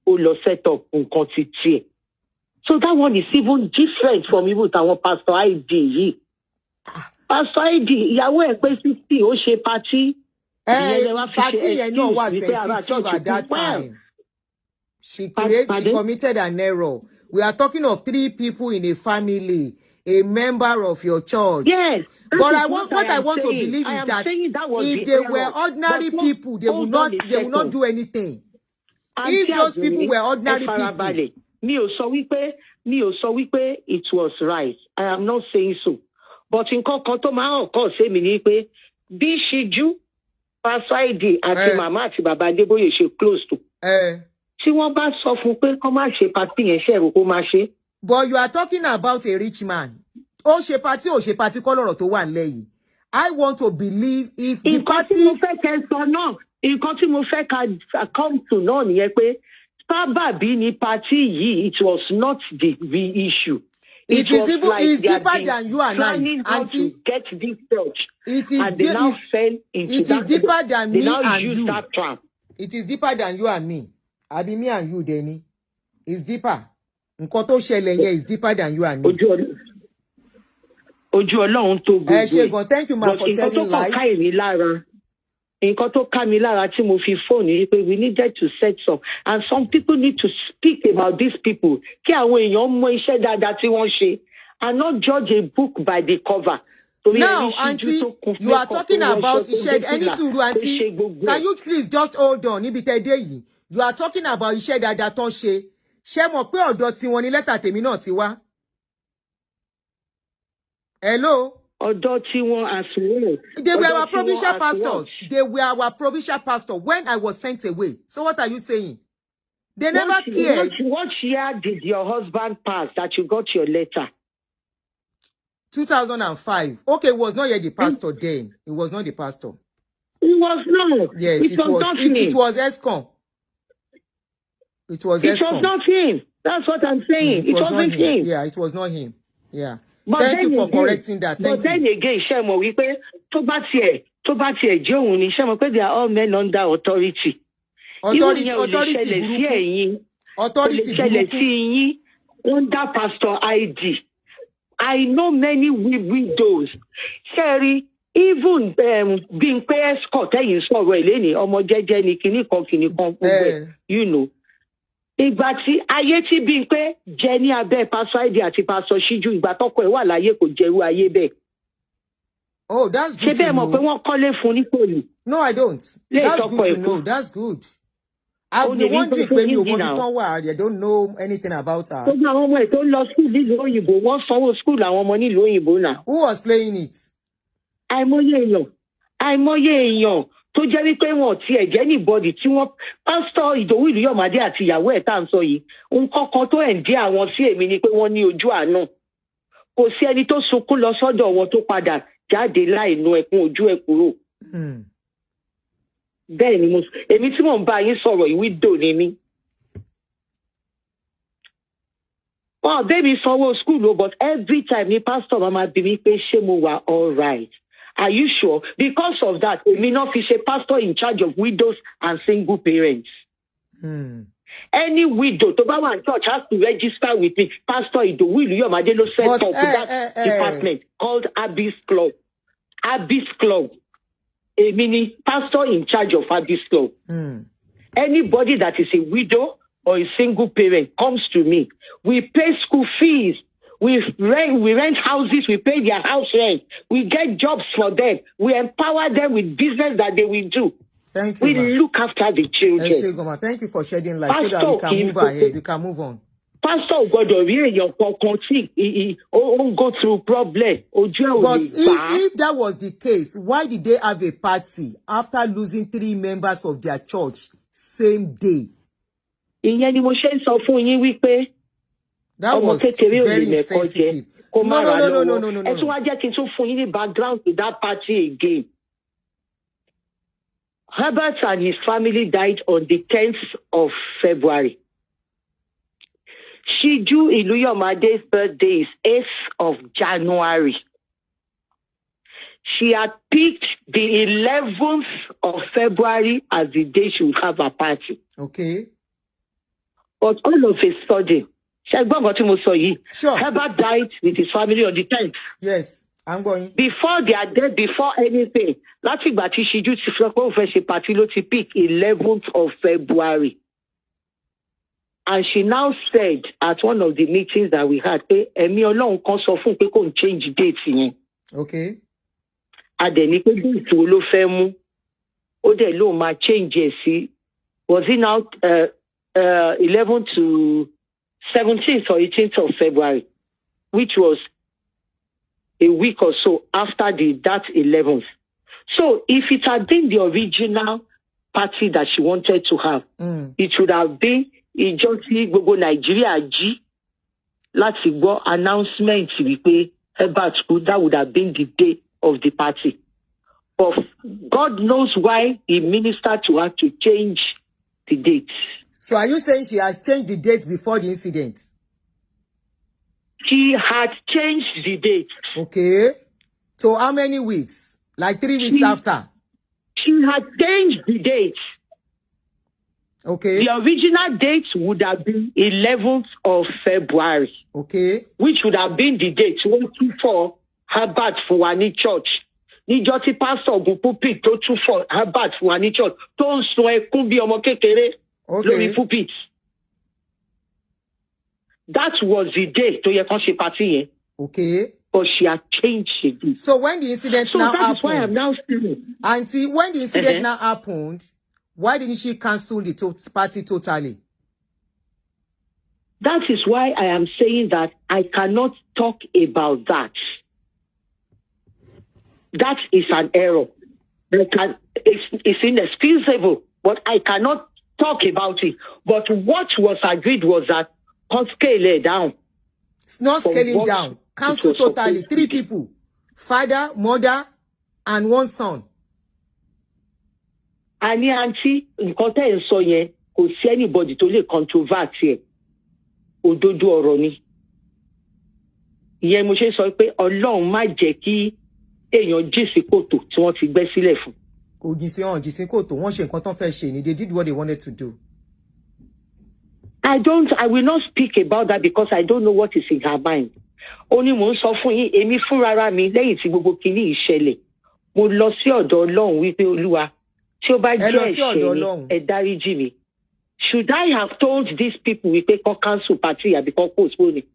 ó lọ set up nǹkan ti tiẹ̀. So that one is even different from even tàwọn Pastor ID yìí. Pastor ID ìyàwó ẹ̀ pé 60 ó ṣe party. Party and no was sensitive at that time. She committed an error. We are talking of 3 people in a family, a member of your church. Yes. But what I want to believe is that if they were ordinary people, they will not do anything. If those people were ordinary people. Mi ò sọ wípé it was right. I am not saying so. But nǹkan kan tó máa ń kọ́ ṣe mí ni pé bí Ṣíjú, Pastor ID àti màmá àti bàbá Adébóyè ṣe close to. Tí wọ́n bá sọ fún pé kó má ṣe party yẹn ṣe èrò kó má ṣe. But you are talking about a rich man. Ó ṣe party kọ́ lọ́rọ̀ tó wà nílẹ̀ yìí. I want to believe if the party. Nǹkan tí mo fẹ́ ká come to náà nìyẹn pé sábàbí ní party yìí, it was not the real issue. It is even like deeper than you and I. Planning how to get this church. And they now fell into that. It is deeper than me and you. That trap. It is deeper than you and me. I be me and you, Denny. It's deeper. Nǹkan tó ṣẹlẹ̀ yẹn is deeper than you and me. Ojú Ọlọ́run tó gbogbo. Thank you, ma, for shedding light. Nǹkan tó ká mi lára tí mo fi phone yìí pé we needed to set up, and some people need to speak about these people kí àwọn èèyàn mọ iṣẹ́ dáadáa tí wọ́n ṣe and not judge a book by the cover. Now, Auntie, you are talking about iṣẹ́ any sùúrù, Auntie. Can you please just hold on níbi tẹ́ dé yìí? You are talking about iṣẹ́ dáadáa tó ń ṣe. Ṣé mọ̀ pé ọ̀dọ̀ tiwọn ni lẹ́tà tèmi náà ti wá? Hello? Ọ̀dọ̀ tiwọn as well. They were our provincial pastors. They were our provincial pastor when I was sent away. So what are you saying? They never cared. What year did your husband pass that you got your letter? 2005. Okay, it was not yet the pastor then. It was not the pastor. It was not. Yes, it was ESCOM. It was not him. That's what I'm saying. It wasn't him. Yeah, it was not him. Yeah. But thank you for correcting that. But then again, ṣé mọ̀ wípé tó bá tiẹ̀ jẹ́ òun ni, ṣé mọ̀ pé they are all men under authority. Authority under Pastor ID. I know many widows. Sherry, even being pay escort, you saw well, any ọmọ jẹ́jẹ́ ni kìnnìkan, you know. Ìgbà tí ayé tí bí pé jẹ ní abẹ́ Pastor ID àti Pastor Ṣíjú, ìgbà tọ́kọ ẹ̀ wà láyé kò jẹ́rú ayé bẹ́ẹ̀. Oh, that's good. Ṣé bẹ́ẹ̀ mọ̀ pé wọ́n kọ́lé fún nípòlù? No, I don't. That's good to know. That's good. I've been wondering pé mi ò mọ ibi tán wà. I don't know anything about her. Gbogbo àwọn ọmọ ẹ̀ tó lọ school nílùú òyìnbó, wọ́n sanwó school àwọn ọmọ nílùú òyìnbó náà. Who was playing it? Àìmọye èèyàn tó jẹ́ wípé wọn ti ẹ̀jẹ̀ anybody tí wọ́n Pastor Ìdòwú Iluyomade àti ìyàwó ẹ̀ tá à ń sọ yìí. Nǹkan kan tó ẹ̀ǹdí àwọn sí èmi ni pé wọ́n ní ojú àánú. Kò sí ẹni tó sunkún lọ sọ́dọ̀ wọn tó padà jáde láì nu ẹkún ojú ẹ̀ kúrò. Bẹ́ẹ̀ ni èmi tí mò ń bá yín sọ̀rọ̀ ìwídò ni mí. Wọ́n bẹ́ẹ̀mi sanwó school o, but every time ni pastor mama bí mi pé ṣé mo wà all right. Are you sure? Because of that, èmi náà fi ṣe pastor in charge of widows and single parents. Any widow tó bá wà ní church has to register with me. Pastor Ìdòwú Iluyomade ló set up that department called Abyss Club. Abyss Club. Èmi ni pastor in charge of Abyss Club. Anybody that is a widow or a single parent comes to me. We pay school fees. We rent houses. We pay their house rent. We get jobs for them. We empower them with business that they will do. Thank you. We look after the children. Thank you for shedding light so that we can move ahead. We can move on. Pastor gbọ́dọ̀ rí èèyàn kankan tí ó go through problem. But if that was the case, why did they have a party after losing 3 members of their church same day? Ìyẹn ni mo ṣe ń sọ fún yín wípé that was very sensitive. No. Ẹ tún wá jẹ́ kí n tún fún yín ní background to that party again. Herbert and his family died on the 10th of February. Ṣíjú Iluyomade's birthday is 8th of January. She had picked the 11th of February as the day she would have her party. Okay. But all of a sudden, Sure. Herbert died with his family on the 10th. Yes. I'm going. Before they are dead, before anything. Last week, but she do to party to pick 11th of February. And she now said at one of the meetings that we had, Emi Olorun kan sọ fún pé kó change date yẹn. Okay. Adeni pé date wo ló fẹ́ mú. Ó dẹ̀ ló máa change ẹ̀ sí. Was it now 11th to 17th or 18th of February, which was a week or so after that 11th. So if it had been the original party that she wanted to have, it would have been ìjọ gbogbo Nigeria jí láti gbọ́ announcement wípé Herbert kú, that would have been the day of the party. But God knows why he ministered to her to change the date. So are you saying she has changed the date before the incident? She had changed the date. Okay. So how many weeks? Like 3 weeks after? She had changed the date. Okay. The original date would have been 11th of February. Okay. Which would have been the date 124 Herbert Fuwani Church. Níjọ́ tí pastor gun pulpit tó 24 Herbert Fuwani Church tó ń sun ẹkún bí ọmọ kékeré lórí pulpit. That was the day tó yẹ kán ṣe party yẹn. Okay. But she had changed it. So when the incident now happened. So that's why I'm now saying. Auntie, when the incident now happened, why didn't she cancel the party totally? That is why I am saying that I cannot talk about that. That is an error. It's inexcusable, but I cannot talk about it. But what was agreed was that scale it down. It's not scaling down. Cancel totally. 3 people. Father, mother, and 1 son. Ani auntie, nǹkan tẹ́ ń sọ yẹn, kò sí anybody tó lè controverse ẹ̀. Òdodo ọ̀rọ̀ ni. Ìyẹn mo ṣe sọ pé Ọlọ́run má jẹ́ kí èèyàn jí sí kòtò tí wọ́n ti gbẹ́ sílẹ̀ fún. Kò jí sí kòtò, wọ́n ṣe nǹkan tán fẹ́ ṣe ni. They did what they wanted to do. I will not speak about that because I don't know what is in her mind. Ó ní mò ń sọ fún yín, èmi fúnra mi lẹ́yìn tí gbogbo kìíní ìṣẹ̀lẹ̀. Mo lọ sí ọ̀dọ̀ Ọlọ́run wípé Olúwa, tí ó bá jẹ́ ẹ̀ṣẹ̀ mi, ẹ dáríjì mi. Should I have told these people we pay cancel party and because postpone it?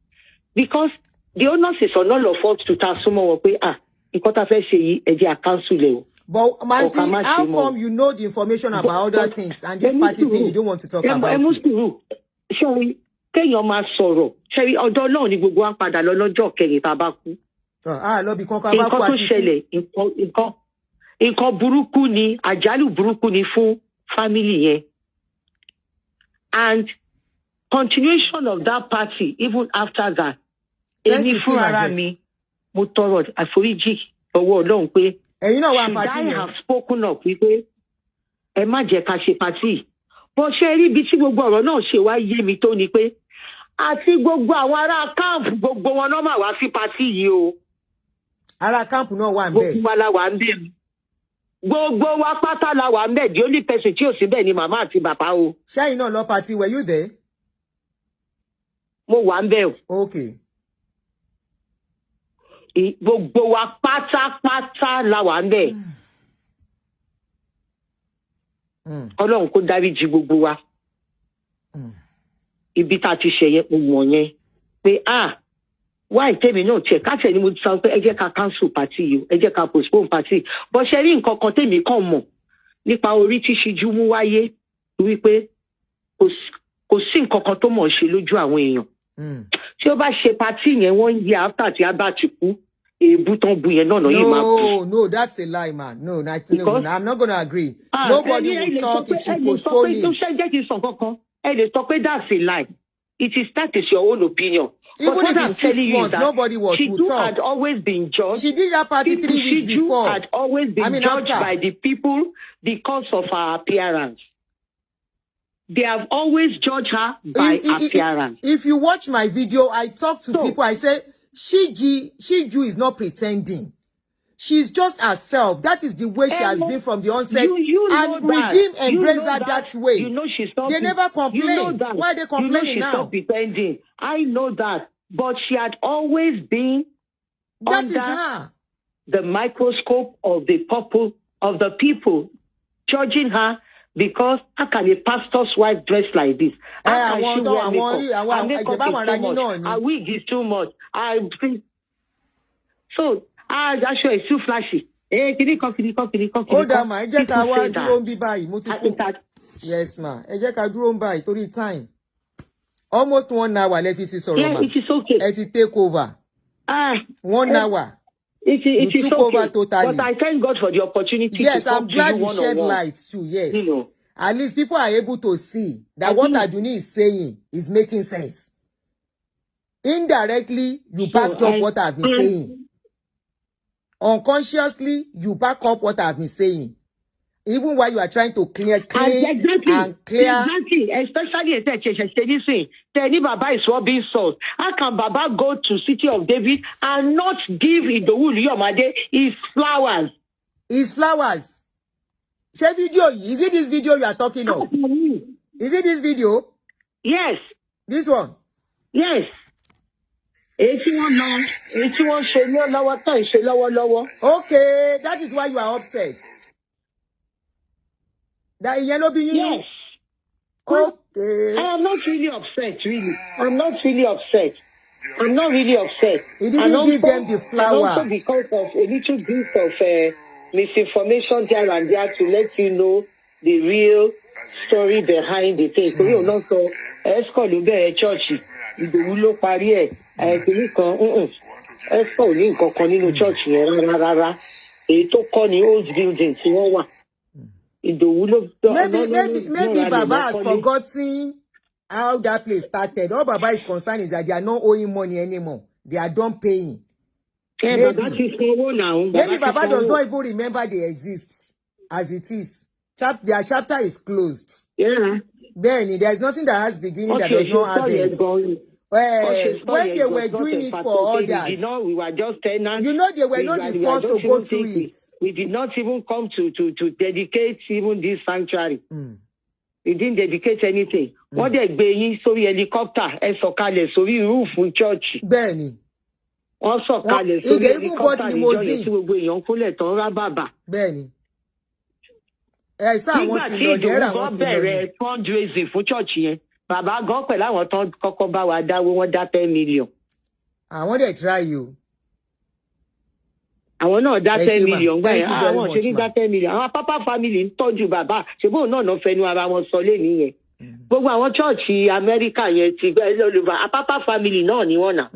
Because the onus is on all of us to tell someone nǹkan tá fẹ́ ṣe yìí ẹ jẹ́ cancel it. But Manti, how come you know the information about other things and this party thing you don't want to talk about it? Sorry, kéèyàn máa sọ̀rọ̀. Ṣé ọ̀dọ̀ Ọlọ́run ni gbogbo wa padà lọ lọ́jọ́ kẹrin tá bá kú. Lọ bí kan ká bá kú Nǹkan àti tó ṣẹlẹ̀, nǹkan burúkú ni, àjálù burúkú ni fún family yẹn. And continuation of that party, even after that, èmi fúnra mi, mo tọrọ àforíjì ọwọ́ Ọlọ́run pé, should I have spoken up wípé ẹ má jẹ́ ká ṣe party? Bó ṣe rí ibi tí gbogbo ọ̀rọ̀ náà ṣe wá yé mi tó ni pé, àti gbogbo àwọn ará camp gbogbo wọn náà máa wá sí party yìí o. Ará camp náà wà ńbẹ̀. Gbogbo wa la wà ńbẹ̀. Gbogbo wa pátá la wà ńbẹ̀. The only person tí ò sí bẹ́ẹ̀ ni màmá àti bàbá o. Ṣẹ́yìn náà lọ party, were you there? Mo wà ńbẹ̀ o. Okay. Gbogbo wa pátápátá la wà ńbẹ̀. Ọlọ́run kó dáríjì gbogbo wa. Ibi tá ti ṣẹ̀yẹ mo mọ̀ yẹn pé why tèmi náà tiẹ̀ káṣẹ̀ ni mo ti sọ pé ẹ jẹ́ ká cancel party yìí, ẹ jẹ́ ká postpone party. Bó ṣe rí nǹkan kan tèmi kàn mọ̀ nípa orí tí ṣíjú mú wáyé wípé kò sí nǹkan kan tó mọ̀ ṣe lójú àwọn èèyàn. Tí ó bá ṣe party yẹn wọ́n yẹ after tí a bá ti kú, èébú tán bu yẹn náà yìí máa kú. No, that's a lie, man. No, I'm not going to agree. Nobody will talk if she postpone it. Ṣé kí n sọ kankan? Ẹ lè sọ pé that's a lie. That is your own opinion. Even but if it's 6 months, nobody will talk. Had always been judged. She did that party 3 weeks before. Had always been judged by the people because of her appearance. They have always judged her by appearance. If you watch my video, I talk to people, I say, Shiju is not pretending. She's just herself. That is the way she has been from the onset. And Redeem embrace her that way. You know she's not. They never complain. You know that. Why are they complaining now? She's not pretending. I know that. But she had always been that is her. the microscope of the people judging her because how can a pastor's wife dress like this? How can she wear makeup? And makeup is too much. A wig is too much. So, actually, it's too flashy. Hold on, ma. Yes, ma. Torí time. Almost 1 hour. Let me see. Yeah, it is okay. Let it take over. 1 hour. It is took okay. over totally. But I thank God for the opportunity. Yes, to I'm glad you shed one-on-one. light too. Yes. You know. At least people are able to see that what Adunni is saying is making sense. Indirectly, you backed up what I've been saying. Unconsciously, you back up what I've been saying. Even while you are trying to clear and clear. Exactly. Especially Teni Baba is rubbing salt. How can Baba go to City of David and not give Iluyomade his flowers? His flowers. Share video. Is it this video you are talking of? Is it this video? Yes. This one? Yes. Okay, that is why you are upset. That yellow being yes. Okay. I am not really upset, really. I'm not really upset. He didn't give them the flower. And also because of a little bit of misinformation there and there to let you know the real story behind the thing. So you know, so Esco Lube Church, Idowu ló parí ẹ̀, kìíní kan, Esco ní nǹkan kan nínú church yẹn rárá. Èyí tó kọ́ ní old building tí wọ́n wà. Maybe Baba has forgotten how that place started. All Baba is concerned is that they are not owing money anymore. They are done paying. Yeah, maybe Baba does not even remember they exist as it is. Their chapter is closed. Yeah. Then there is nothing that has beginning that does not have end. When they were doing it for others, we were just tenants. You know, they were not the first to go through it. We did not even come to dedicate even this sanctuary. We didn't dedicate anything. What they being sorry helicopter, sọ̀kalẹ̀ sórí roof church. Bẹ́ẹ̀ni. Wọ́n sọ̀kalẹ̀ sórí helicopter níjọ́ yẹn tí gbogbo èèyàn kúnlẹ̀ tán rá bàbà. Bẹ́ẹ̀ni. Nígbà tí Ìdòwú bẹ̀rẹ̀ fundraising fún church yẹn, bàbá gan pẹ̀lú àwọn tán kọ́kọ́ bá wa dáwó, wọ́n dá 10 million. Àwọn dẹ̀ try you. Àwọn náà dá 10 million gbà yẹn. Àwọn ṣe ní dá 10 million. Àwọn Papa family ń tọ́jú bàbá. Ṣùgbọ́n náà náà fẹnu ara wọn sọ lé nìyẹn. Gbogbo àwọn church Amẹ́ríkà yẹn ti gbẹ́ lọ́lùbà. Papa family náà ni wọ́n nà.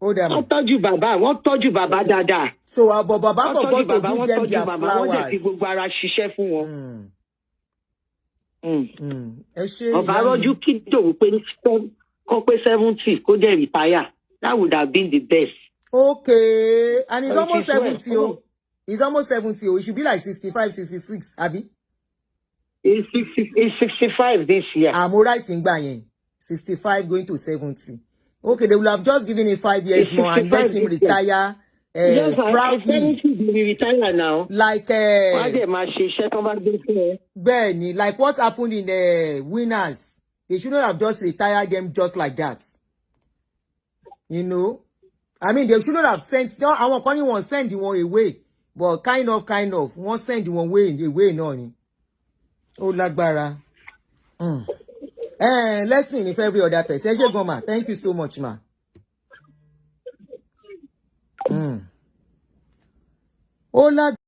Wọ́n tọ́jú bàbá dáadáa. So àbọ̀ bàbá forgot to give them their flowers. Wọ́n dẹ̀ fi gbogbo ara ṣiṣẹ́ fún wọn. Ọba rọ́jú kí Ìdòwú pé kó pé 70 kó dẹ̀ retire. That would have been the best. Okay, and he's almost 70. He's almost 70. He should be like 65, 66, Abi. He's 65 this year. I'm right in Bayen. 65 going to 70. Okay, they will have just given him 5 years more and let him retire. Yes, proudly. He will retire now. Like Benny, like what happened in the Winners. They shouldn't have just retired them just like that. You know? I mean, they shouldn't have sent. No, I want one send the one away, but kind of, one send the one away, no. Oh, Lagbara. Let's see if every other person. Thank you so much, ma. Oh,